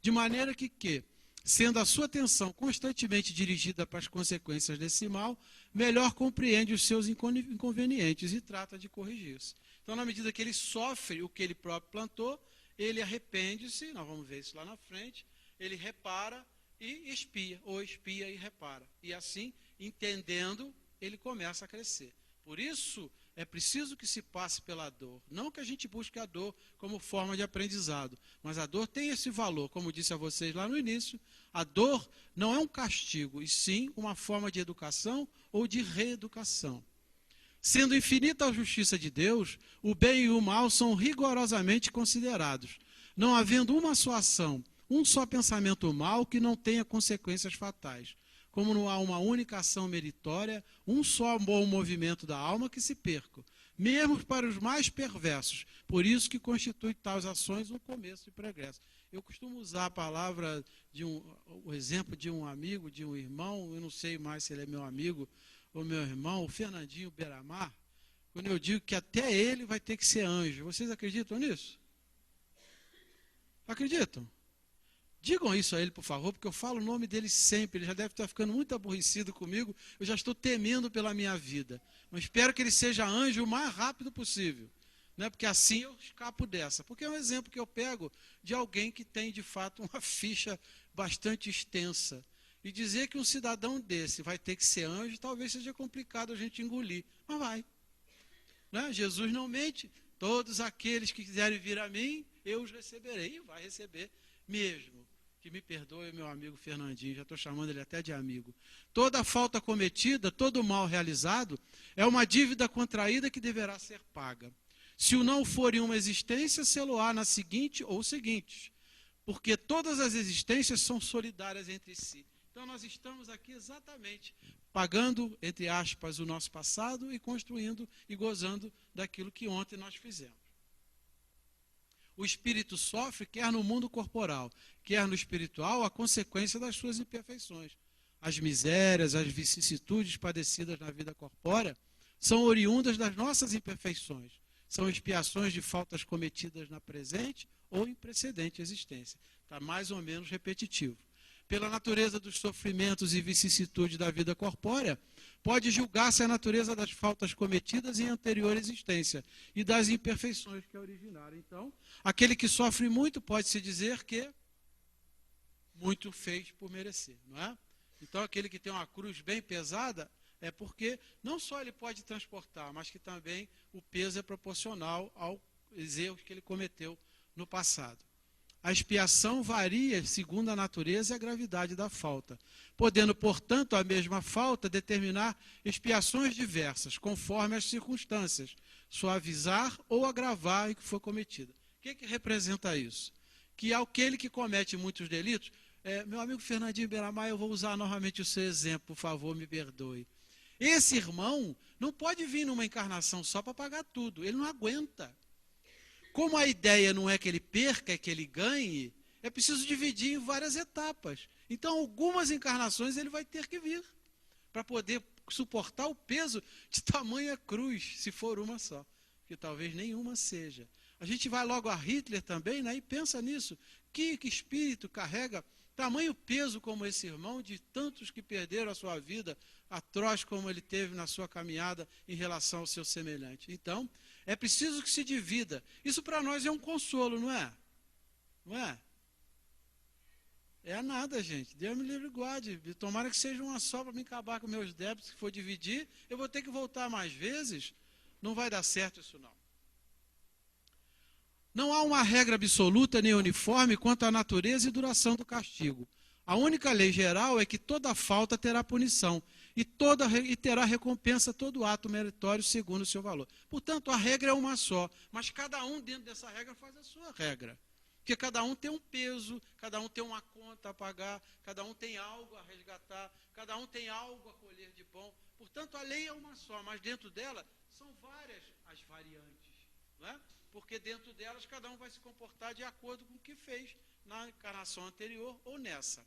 de maneira que, sendo a sua atenção constantemente dirigida para as consequências desse mal, melhor compreende os seus inconvenientes e trata de corrigi-los. Então, na medida que ele sofre o que ele próprio plantou, ele arrepende-se, nós vamos ver isso lá na frente, ele repara e expia, ou expia e repara. E assim, entendendo, ele começa a crescer. Por isso, é preciso que se passe pela dor. Não que a gente busque a dor como forma de aprendizado, mas a dor tem esse valor, como disse a vocês lá no início. A dor não é um castigo, e sim uma forma de educação ou de reeducação. Sendo infinita a justiça de Deus, o bem e o mal são rigorosamente considerados, não havendo uma só ação, um só pensamento mau que não tenha consequências fatais. Como não há uma única ação meritória, um só bom movimento da alma que se perca, mesmo para os mais perversos. Por isso que constitui tais ações um começo de progresso. Eu costumo usar a palavra, o exemplo de um amigo, de um irmão, eu não sei mais se ele é meu amigo ou meu irmão, o Fernandinho Beiramar, quando eu digo que até ele vai ter que ser anjo. Vocês acreditam nisso? Acreditam? Digam isso a ele, por favor, porque eu falo o nome dele sempre. Ele já deve estar ficando muito aborrecido comigo. Eu já estou temendo pela minha vida. Mas espero que ele seja anjo o mais rápido possível. Né? Porque assim eu escapo dessa. Porque é um exemplo que eu pego de alguém que tem, de fato, uma ficha bastante extensa. E dizer que um cidadão desse vai ter que ser anjo, talvez seja complicado a gente engolir, mas vai. Né? Jesus não mente. Todos aqueles que quiserem vir a mim, eu os receberei. E vai receber mesmo. Que me perdoe meu amigo Fernandinho, já estou chamando ele até de amigo. Toda falta cometida, todo mal realizado, é uma dívida contraída que deverá ser paga. Se o não for em uma existência, sê-lo-á na seguinte ou seguintes. Porque todas as existências são solidárias entre si. Então nós estamos aqui exatamente pagando, entre aspas, o nosso passado e construindo e gozando daquilo que ontem nós fizemos. O espírito sofre, quer no mundo corporal, quer no espiritual, a consequência das suas imperfeições. As misérias, as vicissitudes padecidas na vida corpórea são oriundas das nossas imperfeições. São expiações de faltas cometidas na presente ou em precedente existência. Está mais ou menos repetitivo. Pela natureza dos sofrimentos e vicissitudes da vida corpórea, pode julgar-se a natureza das faltas cometidas em anterior existência e das imperfeições que a originaram. Então, aquele que sofre muito pode-se dizer que muito fez por merecer, não é? Então, aquele que tem uma cruz bem pesada é porque não só ele pode transportar, mas que também o peso é proporcional aos erros que ele cometeu no passado. A expiação varia segundo a natureza e a gravidade da falta, podendo, portanto, a mesma falta determinar expiações diversas, conforme as circunstâncias, suavizar ou agravar o que foi cometido. O que representa isso? Que aquele que comete muitos delitos, meu amigo Fernandinho Beiramar, eu vou usar novamente o seu exemplo, por favor, me perdoe. Esse irmão não pode vir numa encarnação só para pagar tudo, ele não aguenta. Como a ideia não é que ele perca, é que ele ganhe, é preciso dividir em várias etapas. Então, algumas encarnações ele vai ter que vir para poder suportar o peso de tamanha cruz, se for uma só, que talvez nenhuma seja. A gente vai logo a Hitler também, né, e pensa nisso. Que espírito carrega tamanho peso como esse irmão, de tantos que perderam a sua vida, atroz como ele teve na sua caminhada em relação ao seu semelhante. Então, é preciso que se divida. Isso para nós é um consolo, não é? Não é? É nada, gente. Deus me livre e guarde. Tomara que seja uma só para me acabar com meus débitos. Se for dividir, eu vou ter que voltar mais vezes. Não vai dar certo isso não. Não há uma regra absoluta nem uniforme quanto à natureza e duração do castigo. A única lei geral é que toda falta terá punição e terá recompensa todo ato meritório segundo o seu valor. Portanto, a regra é uma só, mas cada um dentro dessa regra faz a sua regra. Porque cada um tem um peso, cada um tem uma conta a pagar, cada um tem algo a resgatar, cada um tem algo a colher de bom. Portanto, a lei é uma só, mas dentro dela são várias as variantes, não é? Porque dentro delas cada um vai se comportar de acordo com o que fez na encarnação anterior ou nessa.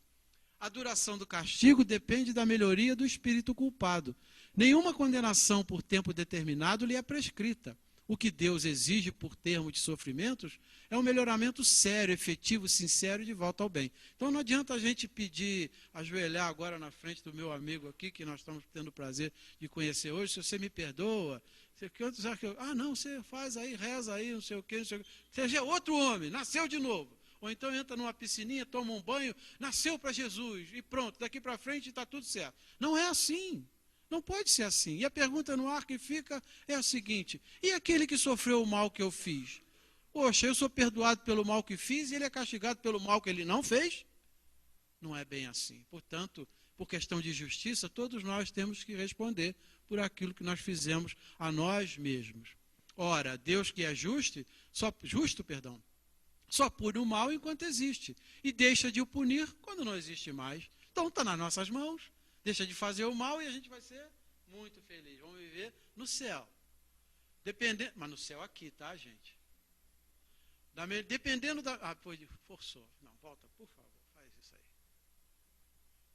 A duração do castigo depende da melhoria do espírito culpado. Nenhuma condenação por tempo determinado lhe é prescrita. O que Deus exige por termo de sofrimentos é um melhoramento sério, efetivo, sincero e de volta ao bem. Então não adianta a gente pedir, ajoelhar agora na frente do meu amigo aqui, que nós estamos tendo o prazer de conhecer hoje, se você me perdoa. Não, você faz aí, reza aí, não sei o quê, não sei o quê. Você é outro homem, nasceu de novo. Ou então entra numa piscininha, toma um banho, nasceu para Jesus e pronto, daqui para frente está tudo certo. Não é assim. Não pode ser assim. E a pergunta no ar que fica é a seguinte: e aquele que sofreu o mal que eu fiz? Poxa, eu sou perdoado pelo mal que fiz e ele é castigado pelo mal que ele não fez? Não é bem assim. Portanto, por questão de justiça, todos nós temos que responder por aquilo que nós fizemos a nós mesmos. Ora, Deus que é justo, só pune o mal enquanto existe e deixa de o punir quando não existe mais. Então está nas nossas mãos. Deixa de fazer o mal e a gente vai ser muito feliz. Vamos viver no céu. Mas no céu aqui, tá, gente? Dependendo da... forçou. Não, volta, por favor, faz isso aí.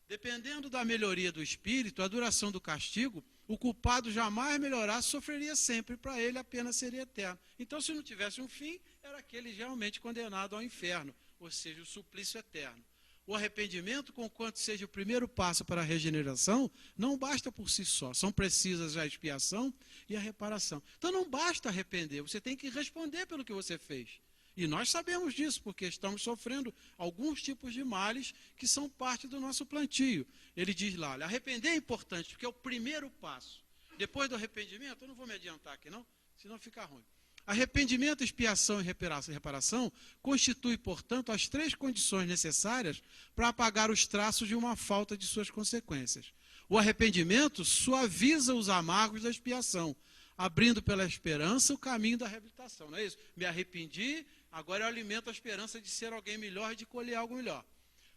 Dependendo da melhoria do espírito, a duração do castigo, o culpado jamais melhorasse, sofreria sempre, para ele a pena seria eterna. Então, se não tivesse um fim, era aquele realmente condenado ao inferno, ou seja, o suplício eterno. O arrependimento, conquanto seja o primeiro passo para a regeneração, não basta por si só. São precisas a expiação e a reparação. Então não basta arrepender, você tem que responder pelo que você fez. E nós sabemos disso, porque estamos sofrendo alguns tipos de males que são parte do nosso plantio. Ele diz lá, olha, arrepender é importante, porque é o primeiro passo. Depois do arrependimento, eu não vou me adiantar aqui não, senão fica ruim. Arrependimento, expiação e reparação constitui, portanto, as 3 condições necessárias para apagar os traços de uma falta de suas consequências. O arrependimento suaviza os amargos da expiação, abrindo pela esperança o caminho da reabilitação. Não é isso? Me arrependi, agora eu alimento a esperança de ser alguém melhor e de colher algo melhor.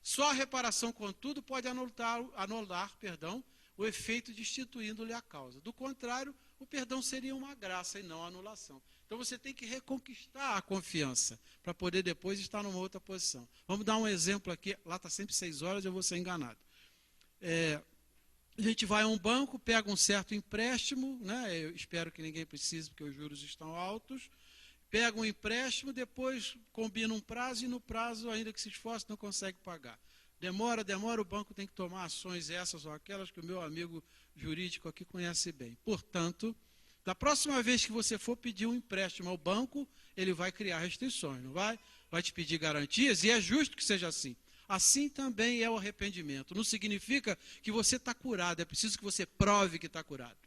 Só a reparação, contudo, pode anular o efeito destituindo-lhe a causa. Do contrário, o perdão seria uma graça e não a anulação. Então você tem que reconquistar a confiança para poder depois estar numa outra posição. Vamos dar um exemplo aqui. Lá está sempre 6 horas, eu vou ser enganado. A gente vai a um banco, pega um certo empréstimo, né? Eu espero que ninguém precise, porque os juros estão altos. Pega um empréstimo, depois combina um prazo e no prazo, ainda que se esforce, não consegue pagar. Demora, o banco tem que tomar ações essas ou aquelas que o meu amigo jurídico aqui conhece bem. Portanto, da próxima vez que você for pedir um empréstimo ao banco, ele vai criar restrições, não vai? Vai te pedir garantias e é justo que seja assim. Assim também é o arrependimento. Não significa que você está curado, é preciso que você prove que está curado.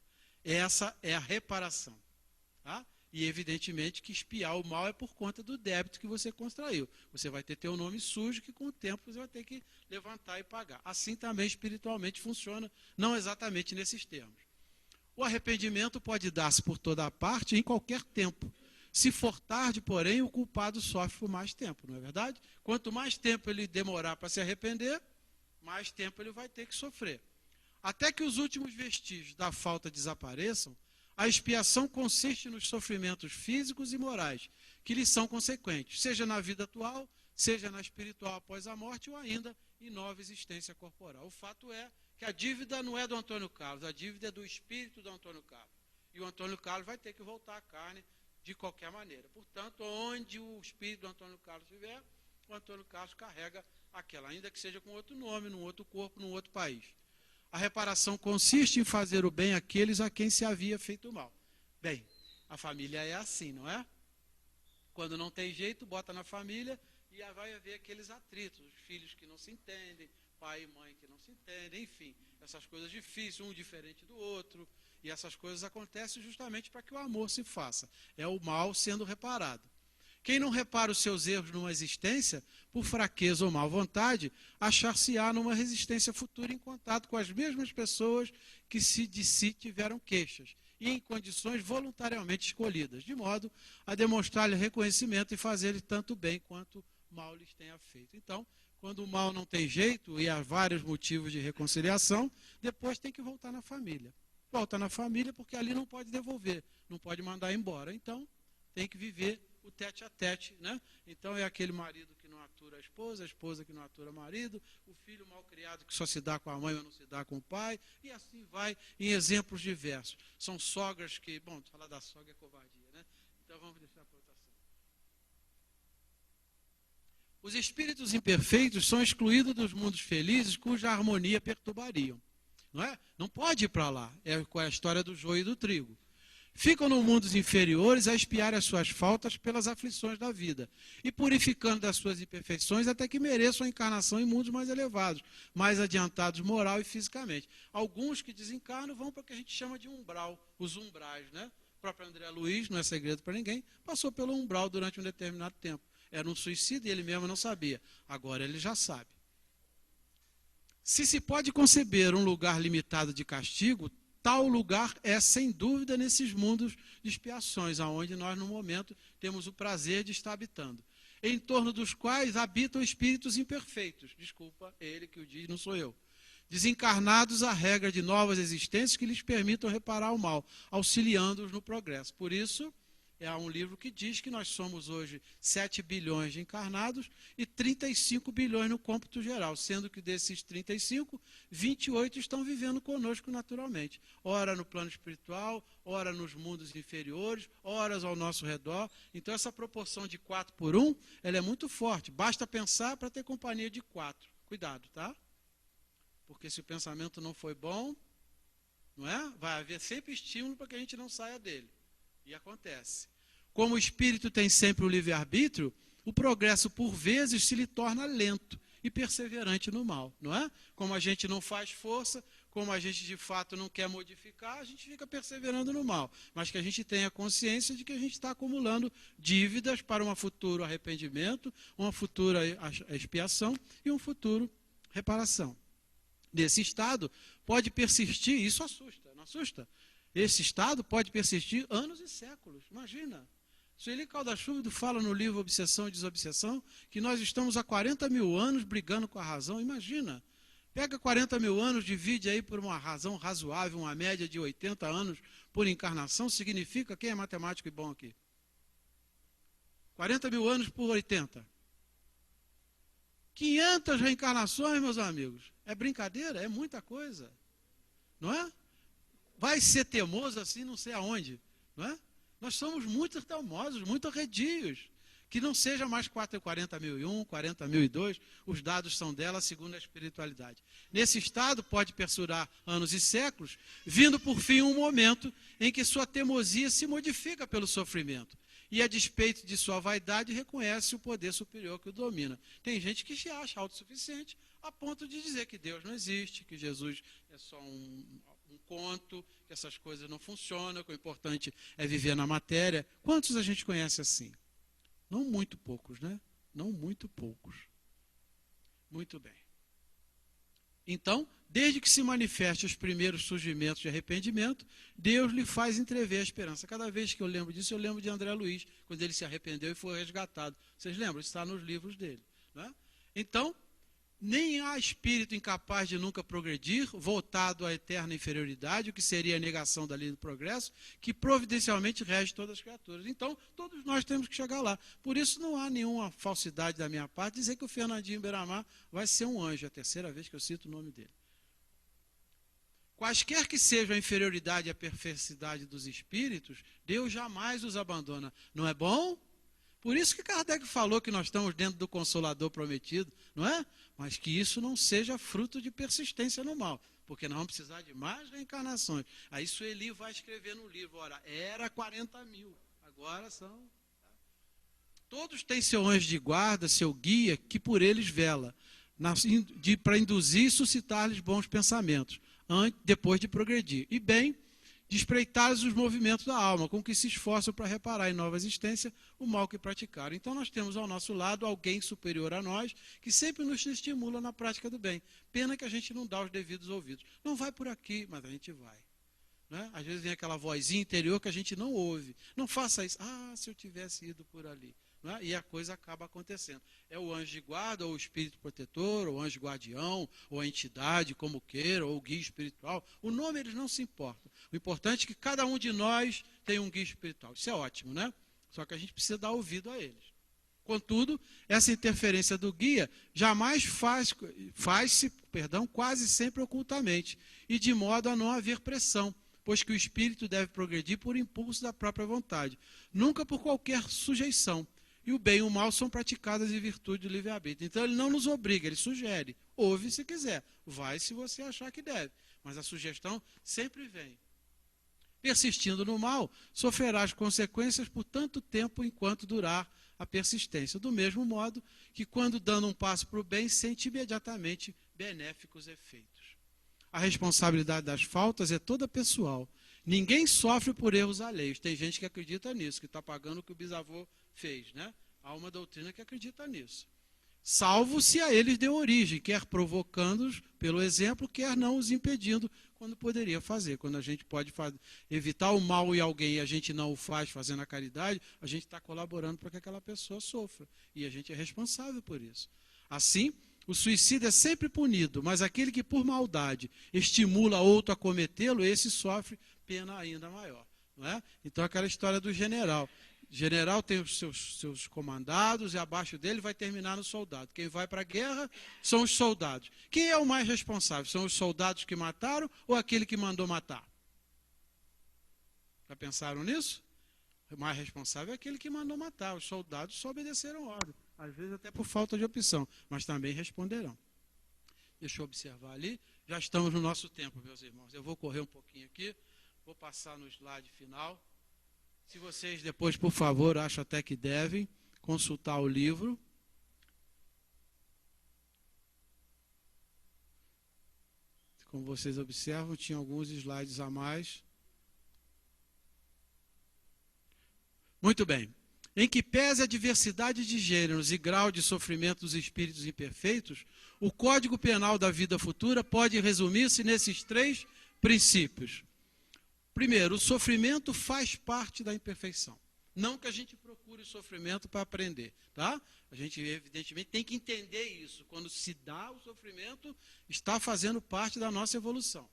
Essa é a reparação. Tá? E evidentemente que expiar o mal é por conta do débito que você contraiu. Você vai ter teu nome sujo que com o tempo você vai ter que levantar e pagar. Assim também espiritualmente funciona, não exatamente nesses termos. O arrependimento pode dar-se por toda a parte em qualquer tempo. Se for tarde, porém, o culpado sofre por mais tempo, não é verdade? Quanto mais tempo ele demorar para se arrepender, mais tempo ele vai ter que sofrer. Até que os últimos vestígios da falta desapareçam, a expiação consiste nos sofrimentos físicos e morais que lhe são consequentes, seja na vida atual, seja na espiritual após a morte ou ainda em nova existência corporal. O fato é que a dívida não é do Antônio Carlos, a dívida é do espírito do Antônio Carlos. E o Antônio Carlos vai ter que voltar à carne de qualquer maneira. Portanto, onde o espírito do Antônio Carlos estiver, o Antônio Carlos carrega aquela, ainda que seja com outro nome, num outro corpo, num outro país. A reparação consiste em fazer o bem àqueles a quem se havia feito o mal. Bem, a família é assim, não é? Quando não tem jeito, bota na família e aí vai haver aqueles atritos, os filhos que não se entendem, pai e mãe que não se entendem, enfim, essas coisas difíceis, um diferente do outro. E essas coisas acontecem justamente para que o amor se faça. É o mal sendo reparado. Quem não repara os seus erros numa existência, por fraqueza ou má vontade, achar-se-á numa resistência futura em contato com as mesmas pessoas que de si tiveram queixas, e em condições voluntariamente escolhidas, de modo a demonstrar-lhe reconhecimento e fazer-lhe tanto bem quanto mal lhes tenha feito. Então, quando o mal não tem jeito, e há vários motivos de reconciliação, depois tem que voltar na família. Volta na família porque ali não pode devolver, não pode mandar embora. Então, tem que viver o tete a tete, né? Então, é aquele marido que não atura a esposa que não atura o marido, o filho mal criado que só se dá com a mãe ou não se dá com o pai, e assim vai em exemplos diversos. São sogras que, bom, falar da sogra é covardia, né? Então, vamos deixar para outra ação. Os espíritos imperfeitos são excluídos dos mundos felizes cuja harmonia perturbariam. Não é? Não pode ir para lá. É a história do joio e do trigo. Ficam nos mundos inferiores a expiar as suas faltas pelas aflições da vida e purificando das suas imperfeições até que mereçam a encarnação em mundos mais elevados, mais adiantados moral e fisicamente. Alguns que desencarnam vão para o que a gente chama de umbral, os umbrais, né? O próprio André Luiz, não é segredo para ninguém, passou pelo umbral durante um determinado tempo. Era um suicídio e ele mesmo não sabia. Agora ele já sabe. Se pode conceber um lugar limitado de castigo, tal lugar é, sem dúvida, nesses mundos de expiações, aonde nós, no momento, temos o prazer de estar habitando, em torno dos quais habitam espíritos imperfeitos. Desculpa, ele que o diz, não sou eu. Desencarnados à regra de novas existências que lhes permitam reparar o mal, auxiliando-os no progresso. Por isso, há um livro que diz que nós somos hoje 7 bilhões de encarnados e 35 bilhões no cômputo geral, sendo que desses 35, 28 estão vivendo conosco naturalmente. Ora no plano espiritual, ora nos mundos inferiores, ora ao nosso redor. Então essa proporção de 4 por 1, ela é muito forte. Basta pensar para ter companhia de 4. Cuidado, tá? Porque se o pensamento não foi bom, não é? Vai haver sempre estímulo para que a gente não saia dele. E acontece. Como o espírito tem sempre o livre-arbítrio, o progresso, por vezes, se lhe torna lento e perseverante no mal, não é? Como a gente não faz força, como a gente de fato não quer modificar, a gente fica perseverando no mal. Mas que a gente tenha consciência de que a gente está acumulando dívidas para um futuro arrependimento, uma futura expiação e um futuro reparação. Nesse estado pode persistir, isso assusta, não assusta? Esse estado pode persistir anos e séculos, imagina. Sueli Caldas-Chúbido fala no livro Obsessão e Desobsessão que nós estamos há 40 mil anos brigando com a razão, imagina. Pega 40 mil anos, divide aí por uma razão razoável, uma média de 80 anos por encarnação, significa, quem é matemático e bom aqui? 40 mil anos por 80. 500 reencarnações, meus amigos. É brincadeira? É muita coisa. Não é? Vai ser teimoso assim, não sei aonde. Não é? Nós somos muito teimosos, muito arredios. Que não seja mais 40.001, 40.002, os dados são dela segundo a espiritualidade. Nesse estado pode perdurar anos e séculos, vindo por fim um momento em que sua teimosia se modifica pelo sofrimento. E a despeito de sua vaidade, reconhece o poder superior que o domina. Tem gente que se acha autossuficiente a ponto de dizer que Deus não existe, que Jesus é só um conto, que essas coisas não funcionam, que o importante é viver na matéria. Quantos a gente conhece assim? Não muito poucos, né? Não muito poucos. Muito bem. Então, desde que se manifestem os primeiros surgimentos de arrependimento, Deus lhe faz entrever a esperança. Cada vez que eu lembro disso, eu lembro de André Luiz, quando ele se arrependeu e foi resgatado. Vocês lembram? Isso está nos livros dele. Né? Então, nem há espírito incapaz de nunca progredir, voltado à eterna inferioridade, o que seria a negação da lei do progresso, que providencialmente rege todas as criaturas. Então, todos nós temos que chegar lá. Por isso, não há nenhuma falsidade da minha parte dizer que o Fernandinho Beiramar vai ser um anjo. É a terceira vez que eu cito o nome dele. Quaisquer que sejam a inferioridade e a perversidade dos espíritos, Deus jamais os abandona. Não é bom? Por isso que Kardec falou que nós estamos dentro do Consolador prometido, não é? Mas que isso não seja fruto de persistência no mal, porque nós vamos precisar de mais reencarnações. Aí Sueli vai escrever no livro, ora, era 40 mil, agora são... Todos têm seu anjo de guarda, seu guia, que por eles vela, para induzir e suscitar-lhes bons pensamentos, depois de progredir. E bem, de espreitar os movimentos da alma, com que se esforçam para reparar em nova existência o mal que praticaram. Então nós temos ao nosso lado alguém superior a nós, que sempre nos estimula na prática do bem. Pena que a gente não dá os devidos ouvidos. Não vai por aqui, mas a gente vai. Né? Às vezes vem aquela vozinha interior que a gente não ouve. Não faça isso. Ah, se eu tivesse ido por ali. Né? E a coisa acaba acontecendo. É o anjo de guarda, ou o espírito protetor, ou o anjo guardião, ou a entidade, como queira, ou o guia espiritual. O nome eles não se importam. O importante é que cada um de nós tem um guia espiritual. Isso é ótimo, né? Só que a gente precisa dar ouvido a eles. Contudo, essa interferência do guia jamais faz-se, quase sempre ocultamente, e de modo a não haver pressão, pois que o espírito deve progredir por impulso da própria vontade, nunca por qualquer sujeição. E o bem e o mal são praticadas em virtude do livre-arbítrio. Então ele não nos obriga, ele sugere. Ouve se quiser, vai se você achar que deve. Mas a sugestão sempre vem. Persistindo no mal, sofrerá as consequências por tanto tempo enquanto durar a persistência. Do mesmo modo que quando dando um passo para o bem, sente imediatamente benéficos efeitos. A responsabilidade das faltas é toda pessoal. Ninguém sofre por erros alheios. Tem gente que acredita nisso, que está pagando o que o bisavô fez, né? Há uma doutrina que acredita nisso. Salvo se a eles deu origem, quer provocando-os pelo exemplo, quer não os impedindo, quando poderia fazer. Quando a gente pode evitar o mal em alguém e a gente não o faz fazendo a caridade, a gente está colaborando para que aquela pessoa sofra. E a gente é responsável por isso. Assim, o suicídio é sempre punido, mas aquele que por maldade estimula outro a cometê-lo, esse sofre pena ainda maior. Não é? Então aquela história do general. O general tem os seus comandados e abaixo dele vai terminar no soldado. Quem vai para a guerra são os soldados. Quem é o mais responsável? São os soldados que mataram ou aquele que mandou matar? Já pensaram nisso? O mais responsável é aquele que mandou matar. Os soldados só obedeceram ordem. Às vezes até por falta de opção, mas também responderão. Deixa eu observar ali. Já estamos no nosso tempo, meus irmãos. Eu vou correr um pouquinho aqui. Vou passar no slide final. Se vocês depois, por favor, acho até que devem consultar o livro. Como vocês observam, tinha alguns slides a mais. Muito bem. Em que pese a diversidade de gêneros e grau de sofrimento dos espíritos imperfeitos, o Código Penal da vida futura pode resumir-se nesses 3 princípios. Primeiro, o sofrimento faz parte da imperfeição. Não que a gente procure o sofrimento para aprender, tá? A gente, evidentemente, tem que entender isso. Quando se dá o sofrimento, está fazendo parte da nossa evolução.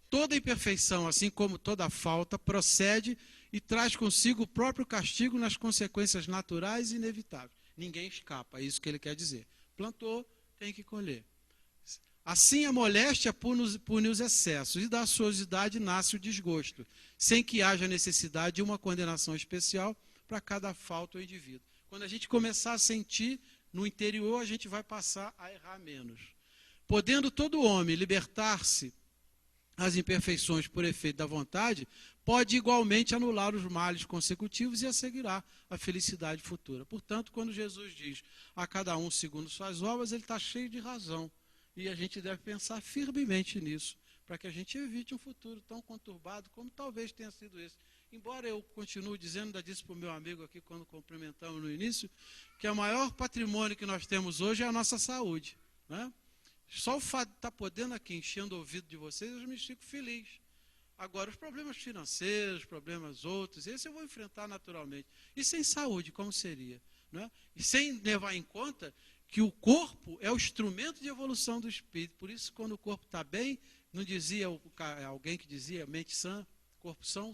Toda imperfeição, assim como toda falta, procede e traz consigo o próprio castigo nas consequências naturais e inevitáveis. Ninguém escapa, é isso que ele quer dizer. Plantou, tem que colher. Assim, a moléstia pune os excessos, e da ociosidade nasce o desgosto, sem que haja necessidade de uma condenação especial para cada falta ou indivíduo. Quando a gente começar a sentir no interior, a gente vai passar a errar menos. Podendo todo homem libertar-se das imperfeições por efeito da vontade, pode igualmente anular os males consecutivos e assegurar a felicidade futura. Portanto, quando Jesus diz a cada um segundo suas obras, ele está cheio de razão. E a gente deve pensar firmemente nisso, para que a gente evite um futuro tão conturbado como talvez tenha sido esse. Embora eu continue dizendo, ainda disse para o meu amigo aqui quando cumprimentamos no início, que o maior patrimônio que nós temos hoje é a nossa saúde, né? Só o fato de estar podendo aqui enchendo o ouvido de vocês, eu me fico feliz. Agora, os problemas financeiros, problemas outros, esse eu vou enfrentar naturalmente. E sem saúde, como seria? Né? E sem levar em conta que o corpo é o instrumento de evolução do espírito. Por isso, quando o corpo está bem, não dizia alguém que dizia mente sã, corpo são,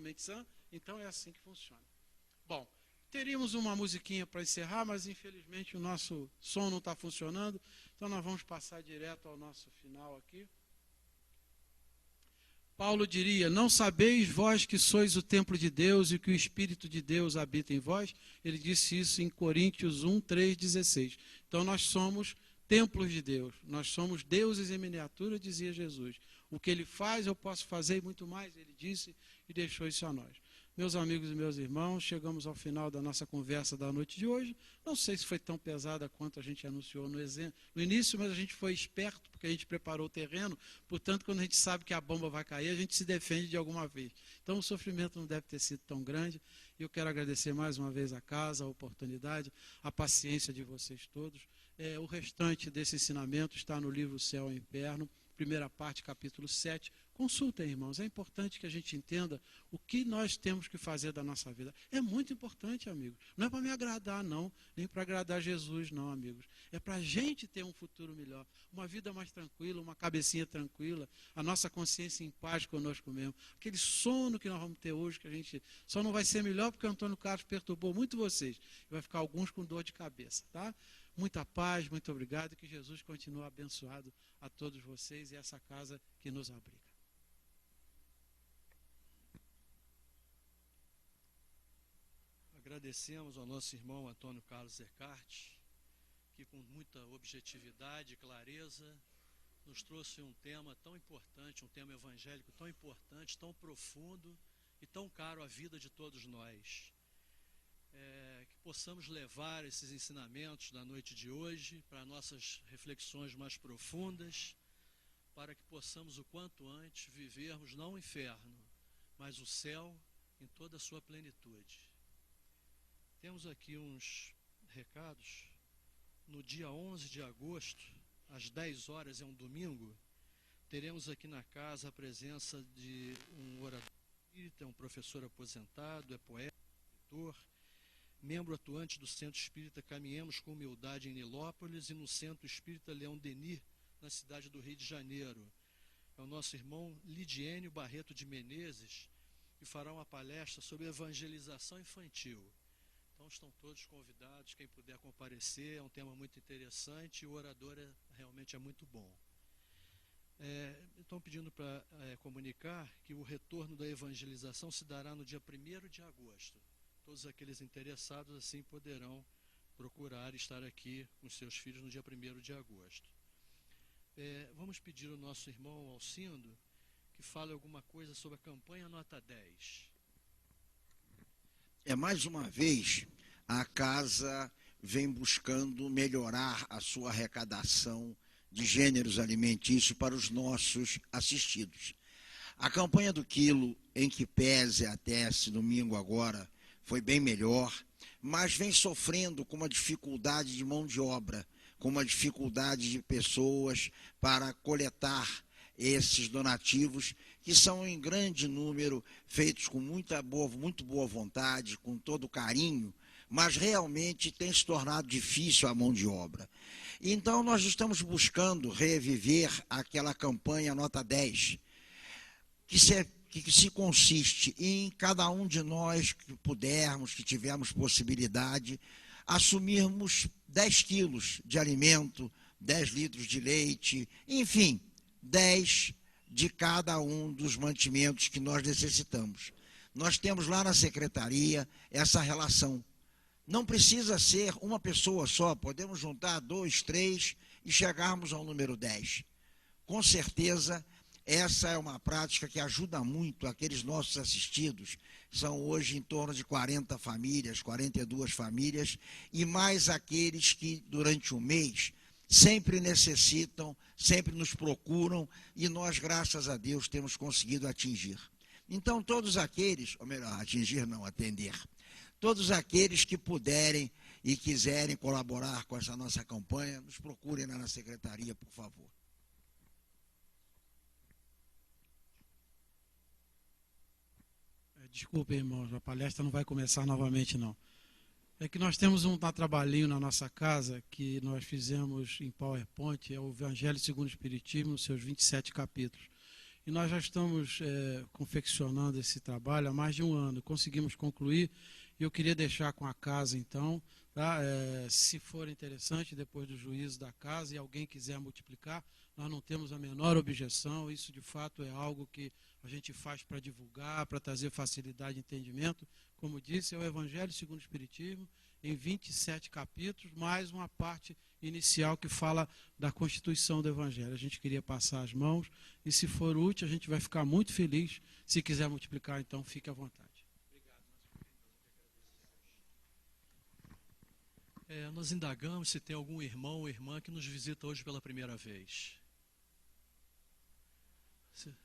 mente sã. Então é assim que funciona. Bom, teríamos uma musiquinha para encerrar, mas infelizmente o nosso som não está funcionando. Então nós vamos passar direto ao nosso final aqui. Paulo diria, não sabeis vós que sois o templo de Deus e que o Espírito de Deus habita em vós? Ele disse isso em Coríntios 1, 3, 16. Então nós somos templos de Deus, nós somos deuses em miniatura, dizia Jesus. O que ele faz eu posso fazer e muito mais, ele disse e deixou isso a nós. Meus amigos e meus irmãos, chegamos ao final da nossa conversa da noite de hoje. Não sei se foi tão pesada quanto a gente anunciou no início, mas a gente foi esperto, porque a gente preparou o terreno. Portanto, quando a gente sabe que a bomba vai cair, a gente se defende de alguma vez. Então, o sofrimento não deve ter sido tão grande. E eu quero agradecer mais uma vez a casa, a oportunidade, a paciência de vocês todos. O restante desse ensinamento está no livro Céu e Inferno, primeira parte, capítulo 7. Consultem, irmãos, é importante que a gente entenda o que nós temos que fazer da nossa vida. É muito importante, amigos. Não é para me agradar, não, nem para agradar Jesus, não, amigos. É para a gente ter um futuro melhor, uma vida mais tranquila, uma cabecinha tranquila, a nossa consciência em paz conosco mesmo. Aquele sono que nós vamos ter hoje, que a gente só não vai ser melhor porque o Antônio Carlos perturbou muito vocês. E vai ficar alguns com dor de cabeça, tá? Muita paz, muito obrigado, que Jesus continue abençoado a todos vocês e essa casa que nos abriga. Agradecemos ao nosso irmão Antônio Carlos Zecarte, que com muita objetividade e clareza nos trouxe um tema tão importante, um tema evangélico tão importante, tão profundo e tão caro à vida de todos nós. Que possamos levar esses ensinamentos da noite de hoje para nossas reflexões mais profundas, para que possamos o quanto antes vivermos não o inferno, mas o céu em toda a sua plenitude. Temos aqui uns recados. No dia 11 de agosto, às 10 horas, é um domingo, teremos aqui na casa a presença de um orador espírita, um professor aposentado, é poeta, escritor, membro atuante do Centro Espírita Caminhemos com Humildade em Nilópolis e no Centro Espírita Leão Denis, na cidade do Rio de Janeiro. É o nosso irmão Lidiênio Barreto de Menezes, que fará uma palestra sobre evangelização infantil. Então estão todos convidados, quem puder comparecer, é um tema muito interessante e o orador realmente é muito bom. Estão pedindo para comunicar que o retorno da evangelização se dará no dia 1º de agosto. Todos aqueles interessados assim poderão procurar estar aqui com seus filhos no dia 1º de agosto. Vamos pedir ao nosso irmão Alcindo que fale alguma coisa sobre a campanha Nota 10. Mais uma vez, a casa vem buscando melhorar a sua arrecadação de gêneros alimentícios para os nossos assistidos. A campanha do quilo, em que pese até esse domingo agora, foi bem melhor, mas vem sofrendo com uma dificuldade de mão de obra, com uma dificuldade de pessoas para coletar esses donativos, que são em grande número feitos com muito boa vontade, com todo carinho, mas realmente tem se tornado difícil a mão de obra. Então nós estamos buscando reviver aquela campanha nota 10, que se consiste em cada um de nós que pudermos, que tivermos possibilidade, assumirmos 10 quilos de alimento, 10 litros de leite, enfim, 10 de cada um dos mantimentos que nós necessitamos. Nós temos lá na secretaria essa relação. Não precisa ser uma pessoa só, podemos juntar 2, 3 e chegarmos ao número 10. Com certeza, essa é uma prática que ajuda muito aqueles nossos assistidos. São hoje em torno de 40 famílias, 42 famílias, e mais aqueles que durante o mês sempre necessitam, sempre nos procuram, e nós, graças a Deus, temos conseguido atingir. Então, todos aqueles, ou melhor, atingir não, atender, todos aqueles que puderem e quiserem colaborar com essa nossa campanha, nos procurem lá na secretaria, por favor. Desculpe, irmãos, a palestra não vai começar novamente, não. É que nós temos um trabalhinho na nossa casa que nós fizemos em PowerPoint, é o Evangelho segundo o Espiritismo, seus 27 capítulos. E nós já estamos confeccionando esse trabalho há mais de um ano. Conseguimos concluir e eu queria deixar com a casa, então, tá? Se for interessante, depois do juízo da casa e alguém quiser multiplicar, nós não temos a menor objeção. Isso, de fato, é algo que a gente faz para divulgar, para trazer facilidade de entendimento. Como disse, é o Evangelho segundo o Espiritismo, em 27 capítulos, mais uma parte inicial que fala da constituição do Evangelho. A gente queria passar as mãos e, se for útil, a gente vai ficar muito feliz. Se quiser multiplicar, então, fique à vontade. Nós indagamos se tem algum irmão ou irmã que nos visita hoje pela primeira vez.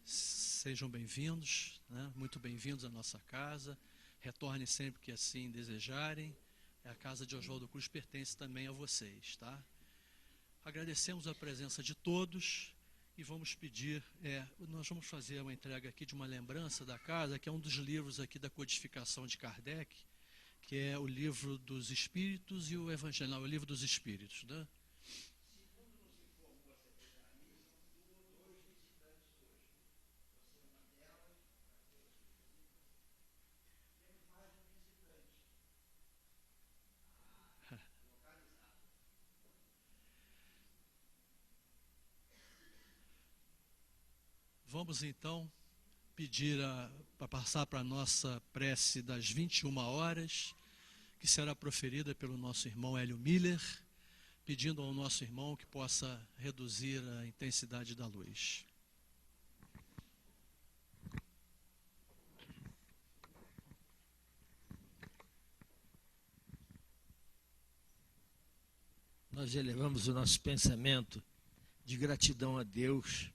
Sejam bem-vindos, né? Muito bem-vindos à nossa casa. Retornem sempre que assim desejarem. A casa de Oswaldo Cruz pertence também a vocês, tá? Agradecemos a presença de todos e vamos pedir, nós vamos fazer uma entrega aqui de uma lembrança da casa, que é um dos livros aqui da codificação de Kardec, que é o livro dos Espíritos e o Evangelho, não, o livro dos Espíritos, né? Vamos então pedir para passar para a nossa prece das 21 horas, que será proferida pelo nosso irmão Hélio Miller, pedindo ao nosso irmão que possa reduzir a intensidade da luz. Nós elevamos o nosso pensamento de gratidão a Deus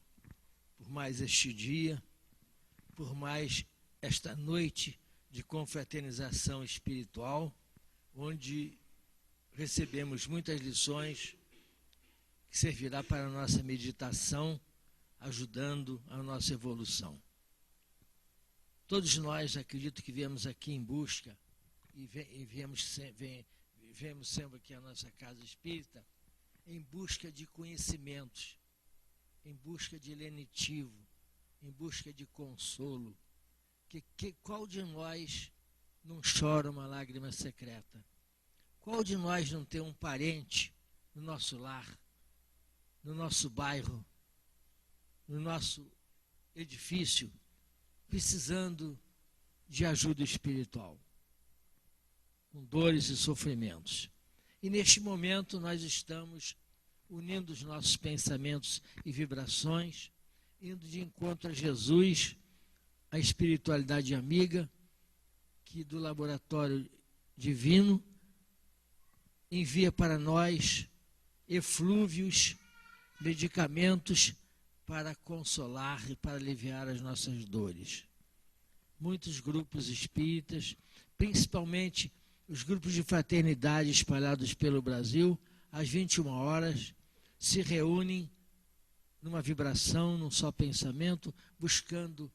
por mais este dia, por mais esta noite de confraternização espiritual, onde recebemos muitas lições que servirá para a nossa meditação, ajudando a nossa evolução. Todos nós, acredito que viemos aqui em busca, e viemos sempre aqui à nossa casa espírita, em busca de conhecimentos, em busca de lenitivo, em busca de consolo. Qual de nós não chora uma lágrima secreta? Qual de nós não tem um parente no nosso lar, no nosso bairro, no nosso edifício, precisando de ajuda espiritual, com dores e sofrimentos? E neste momento nós estamos unindo os nossos pensamentos e vibrações, indo de encontro a Jesus, a espiritualidade amiga, que do laboratório divino envia para nós eflúvios, medicamentos para consolar e para aliviar as nossas dores. Muitos grupos espíritas, principalmente os grupos de fraternidade espalhados pelo Brasil, às 21 horas, se reúnem numa vibração, num só pensamento, buscando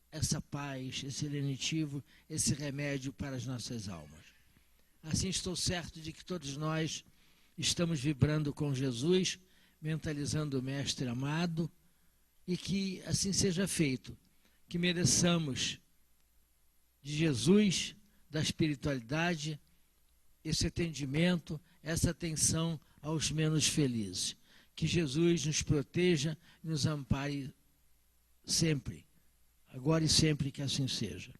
essa paz, esse lenitivo, esse remédio para as nossas almas. Assim estou certo de que todos nós estamos vibrando com Jesus, mentalizando o Mestre amado, e que assim seja feito, que mereçamos de Jesus, da espiritualidade, esse atendimento, essa atenção aos menos felizes. Que Jesus nos proteja e nos ampare sempre, agora e sempre que assim seja.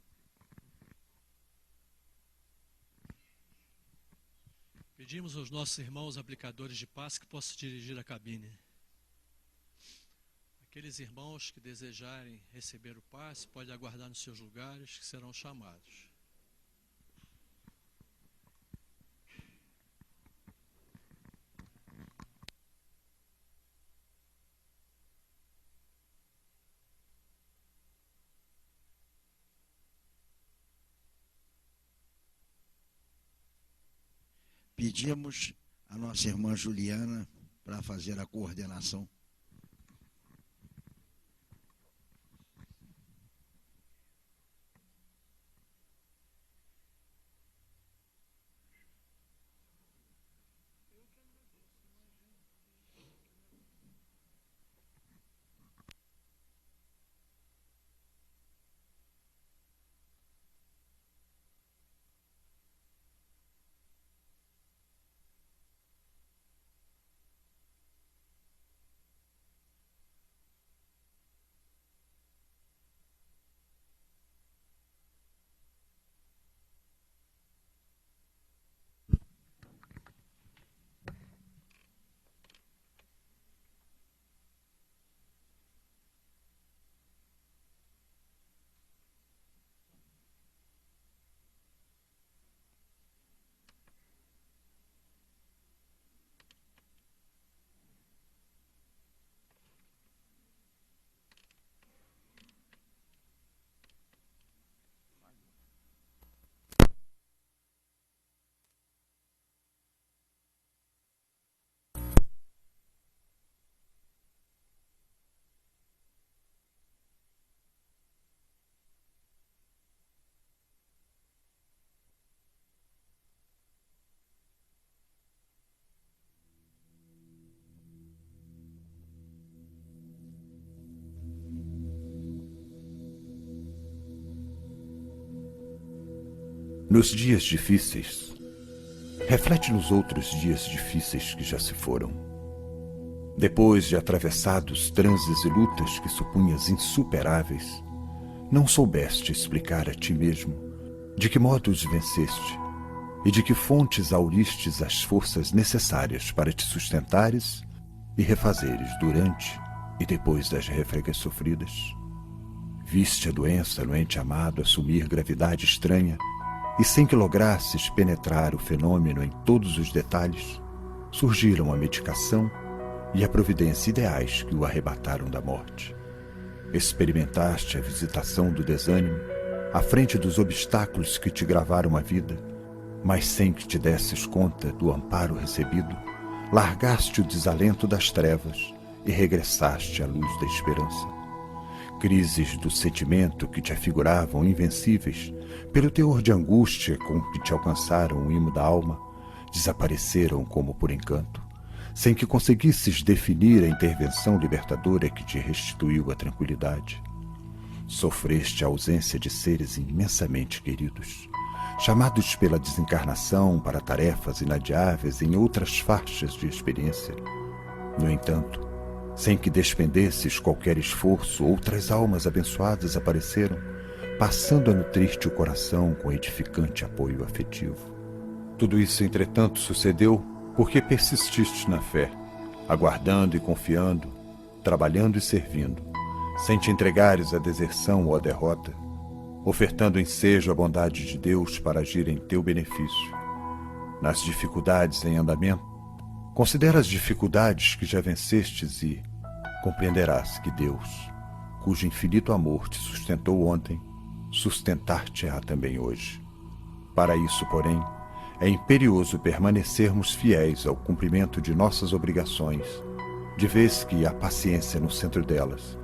Pedimos aos nossos irmãos aplicadores de passe que possam dirigir a cabine. Aqueles irmãos que desejarem receber o passe, podem aguardar nos seus lugares, que serão chamados. Pedimos a nossa irmã Juliana para fazer a coordenação. Nos dias difíceis, reflete nos outros dias difíceis que já se foram. Depois de atravessados transes e lutas que supunhas insuperáveis, não soubeste explicar a ti mesmo de que modo os venceste e de que fontes auristes as forças necessárias para te sustentares e refazeres durante e depois das refregas sofridas. Viste a doença no ente amado assumir gravidade estranha, e sem que lograsses penetrar o fenômeno em todos os detalhes, surgiram a medicação e a providência ideais que o arrebataram da morte. Experimentaste a visitação do desânimo à frente dos obstáculos que te gravaram a vida, mas sem que te desses conta do amparo recebido, largaste o desalento das trevas e regressaste à luz da esperança. Crises do sentimento que te afiguravam invencíveis, pelo teor de angústia com que te alcançaram o imo da alma, desapareceram como por encanto, sem que conseguisses definir a intervenção libertadora que te restituiu a tranquilidade. Sofreste a ausência de seres imensamente queridos, chamados pela desencarnação para tarefas inadiáveis em outras faixas de experiência. No entanto, sem que despendesses qualquer esforço, outras almas abençoadas apareceram, passando a nutrir-te o coração com edificante apoio afetivo. Tudo isso, entretanto, sucedeu porque persististe na fé, aguardando e confiando, trabalhando e servindo, sem te entregares à deserção ou à derrota. ofertando ensejo à bondade de Deus para agir em teu benefício. Nas dificuldades em andamento, considera as dificuldades que já vencestes e compreenderás que Deus, cujo infinito amor te sustentou ontem, sustentar-te-á também hoje. Para isso, porém, é imperioso permanecermos fiéis ao cumprimento de nossas obrigações, de vez que a paciência no centro delas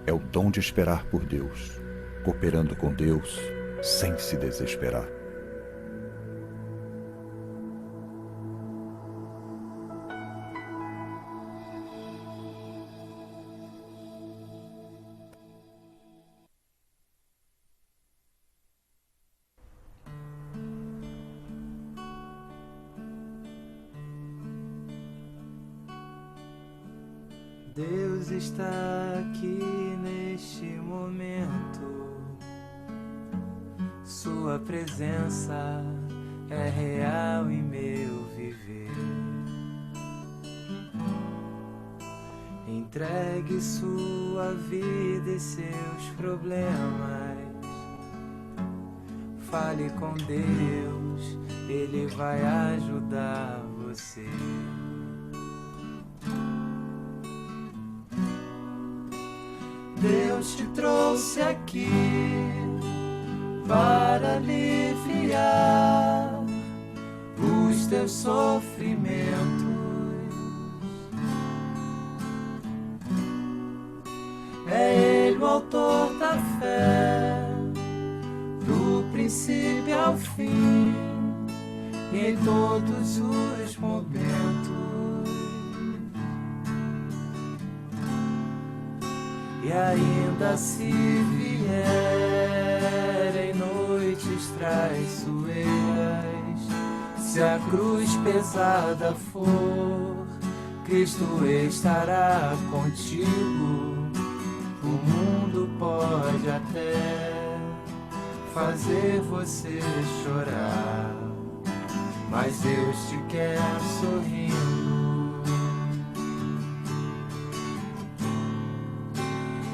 é o dom de esperar por Deus, cooperando com Deus sem se desesperar. Deus está aqui neste momento. Sua presença é real em meu viver. Entregue sua vida e seus problemas. Fale com Deus, Ele vai ajudar você. Deus te trouxe aqui para aliviar os teus sofrimentos. É Ele o autor da fé, do princípio ao fim, em todos os momentos. E ainda se vier em noites traiçoeiras, se a cruz pesada for, Cristo estará contigo. O mundo pode até fazer você chorar, mas Deus te quer sorrindo.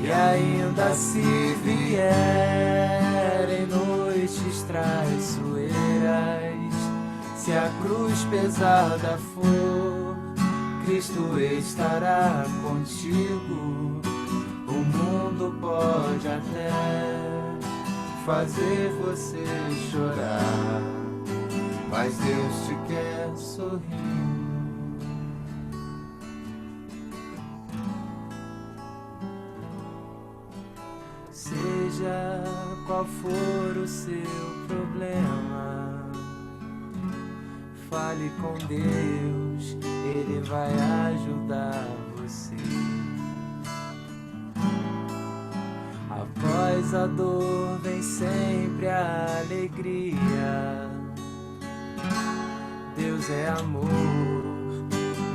E ainda se vier em noites traiçoeiras, se a cruz pesada for, Cristo estará contigo. O mundo pode até fazer você chorar, mas Deus te quer sorrindo. Seja qual for o seu problema, fale com Deus, Ele vai ajudar você. Após a dor vem sempre a alegria. Deus é amor,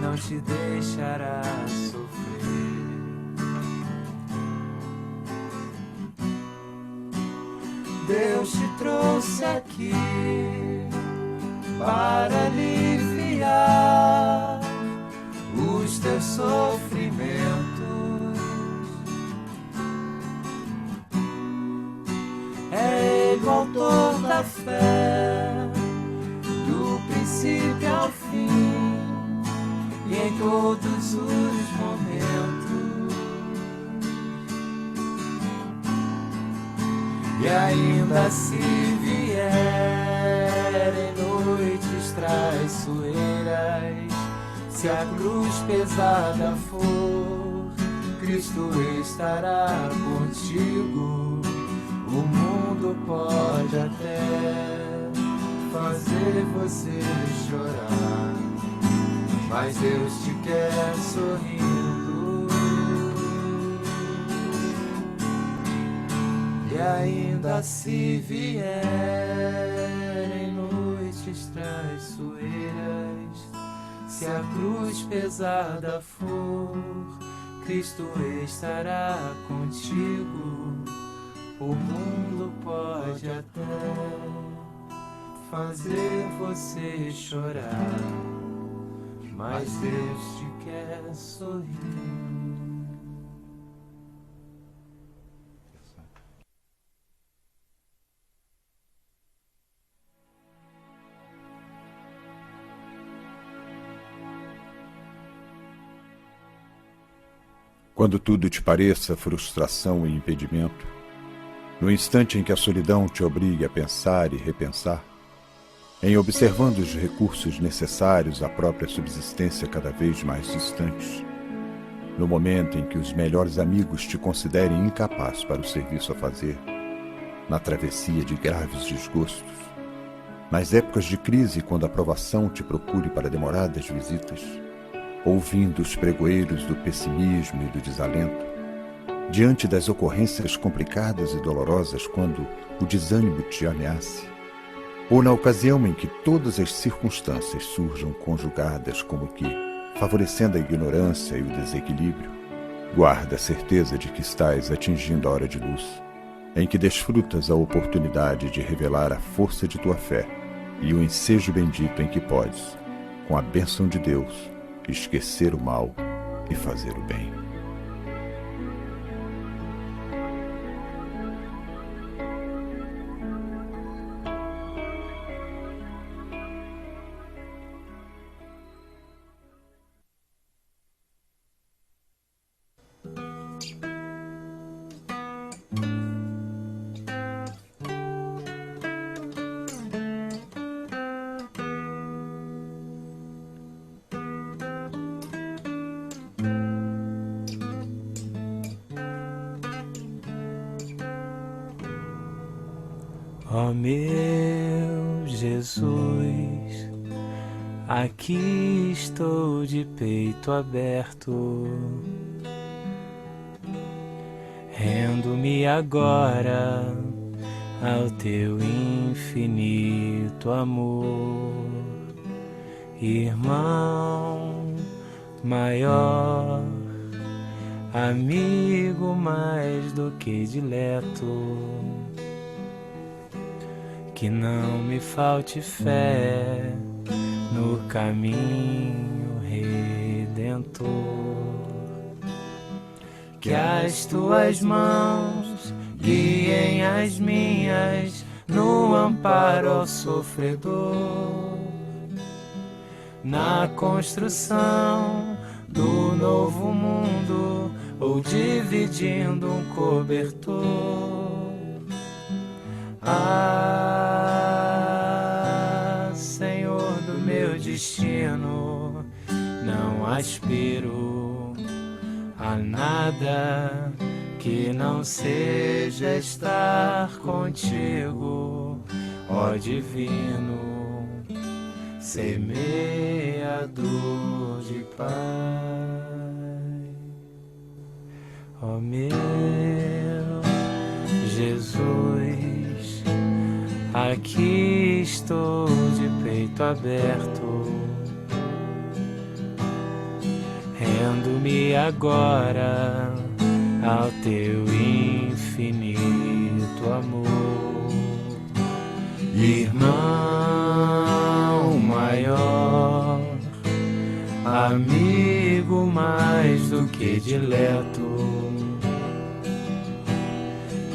não te deixará sofrer. Deus te trouxe aqui para aliviar os teus sofrimentos. É Ele o autor da fé, do princípio ao fim, e em todos os momentos. E ainda se vier em noites traiçoeiras, se a cruz pesada for, Cristo estará contigo. O mundo pode até fazer você chorar, mas Deus te quer sorrindo. E ainda se vier em noites traiçoeiras, se a cruz pesada for, Cristo estará contigo. O mundo pode até fazer você chorar, mas Deus te quer sorrir. Quando tudo te pareça frustração e impedimento, no instante em que a solidão te obrigue a pensar e repensar, em observando os recursos necessários à própria subsistência cada vez mais distantes, no momento em que os melhores amigos te considerem incapaz para o serviço a fazer, na travessia de graves desgostos, nas épocas de crise quando a provação te procure para demoradas visitas, ouvindo os pregoeiros do pessimismo e do desalento, diante das ocorrências complicadas e dolorosas quando o desânimo te ameace, ou na ocasião em que todas as circunstâncias surjam conjugadas como que, favorecendo a ignorância e o desequilíbrio, guarda a certeza de que estás atingindo a hora de luz, em que desfrutas a oportunidade de revelar a força de tua fé e o ensejo bendito em que podes, com a bênção de Deus, esquecer o mal e fazer o bem. Ó meu Jesus, aqui estou de peito aberto, rendo-me agora ao teu infinito amor, irmão maior, amigo mais do que dileto. Que não me falte fé no caminho redentor. Que as tuas mãos guiem as minhas no amparo ao sofredor, na construção do novo mundo ou dividindo um cobertor. Ah, Senhor do meu destino, não aspiro a nada que não seja estar contigo, ó divino semeador de paz. Ó meu Jesus, aqui estou de peito aberto, rendo-me agora ao teu infinito amor, irmão maior, amigo mais do que dileto.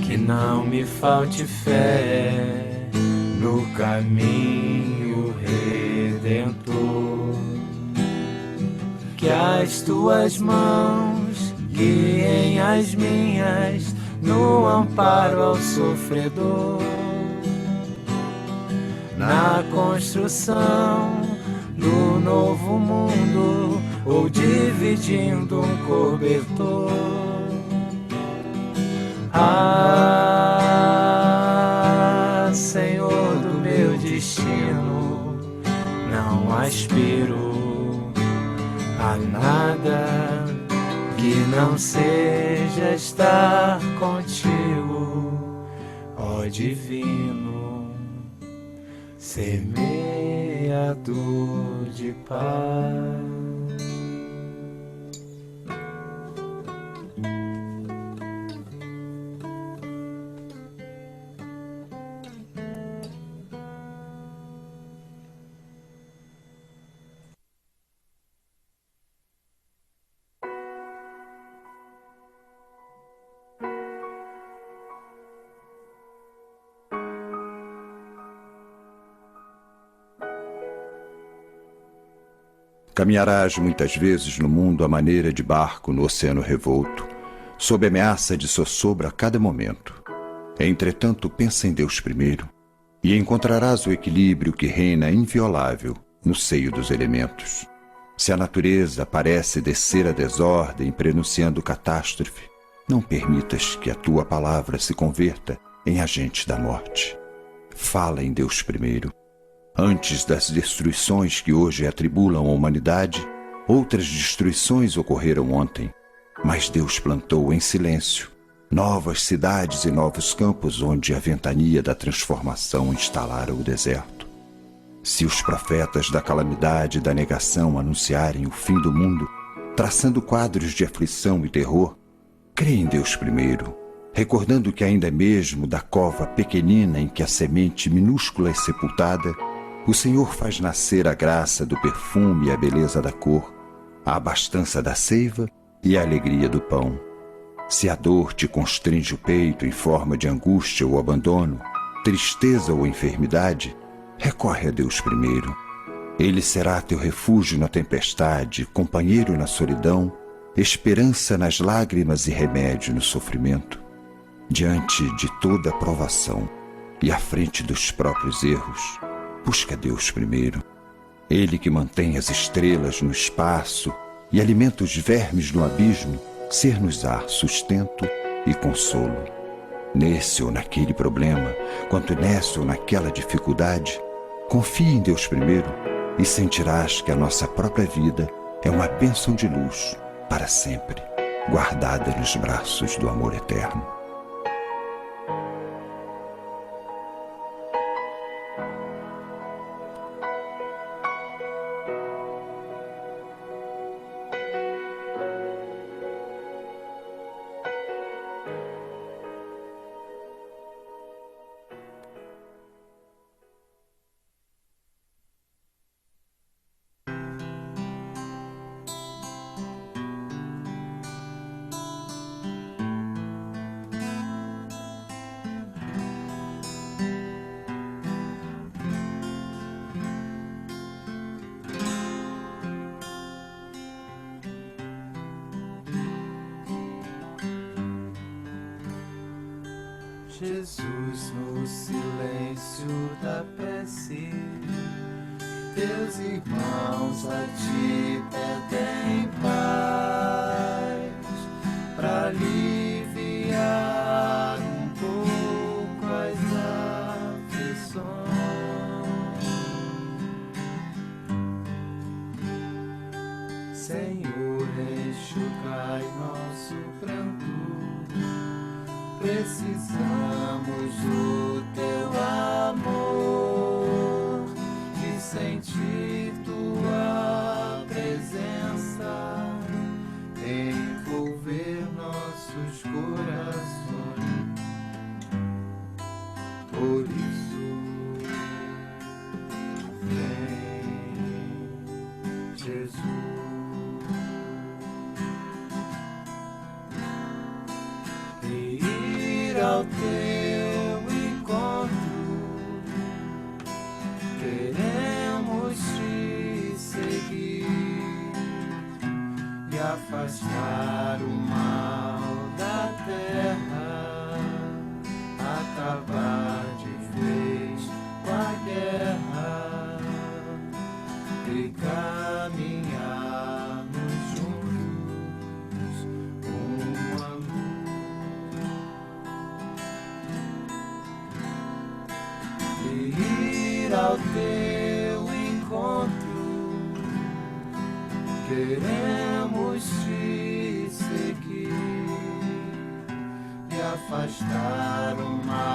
Que não me falte fé no caminho redentor. Que as tuas mãos guiem as minhas no amparo ao sofredor, na construção do novo mundo ou dividindo um cobertor. Ah, Senhor do meu destino, não aspiro a nada que não seja estar contigo, ó divino semeador de paz. Caminharás muitas vezes no mundo à maneira de barco no oceano revolto, sob ameaça de sossobro a cada momento. Entretanto, pensa em Deus primeiro, e encontrarás o equilíbrio que reina inviolável no seio dos elementos. Se a natureza parece descer a desordem, prenunciando catástrofe, não permitas que a tua palavra se converta em agente da morte. Fala em Deus primeiro. Antes das destruições que hoje atribulam a humanidade, outras destruições ocorreram ontem, mas Deus plantou em silêncio novas cidades e novos campos onde a ventania da transformação instalara o deserto. Se os profetas da calamidade e da negação anunciarem o fim do mundo, traçando quadros de aflição e terror, crê em Deus primeiro, recordando que ainda mesmo da cova pequenina em que a semente minúscula é sepultada, o Senhor faz nascer a graça do perfume e a beleza da cor, a abastança da seiva e a alegria do pão. Se a dor te constringe o peito em forma de angústia ou abandono, tristeza ou enfermidade, recorre a Deus primeiro. Ele será teu refúgio na tempestade, companheiro na solidão, esperança nas lágrimas e remédio no sofrimento. Diante de toda provação e à frente dos próprios erros, busca Deus primeiro. Ele que mantém as estrelas no espaço e alimenta os vermes no abismo, ser-nos-á sustento e consolo. Nesse ou naquele problema, quanto nessa ou naquela dificuldade, confia em Deus primeiro e sentirás que a nossa própria vida é uma bênção de luz para sempre, guardada nos braços do amor eterno. Jesus, no silêncio da prece, teus irmãos a ti pedem paz, pra aliviar um pouco as aflições. Senhor, enxugai nosso pranto, precisamos do teu amor, de sentir tua presença, envolver nossos corações. Por isso, vem, Jesus. Ao teu encontro, queremos te seguir e afastar o mal da terra, acabar de vez com a guerra e caminharmos juntos uma luz. Ir ao teu encontro, queremos te seguir e afastar o mal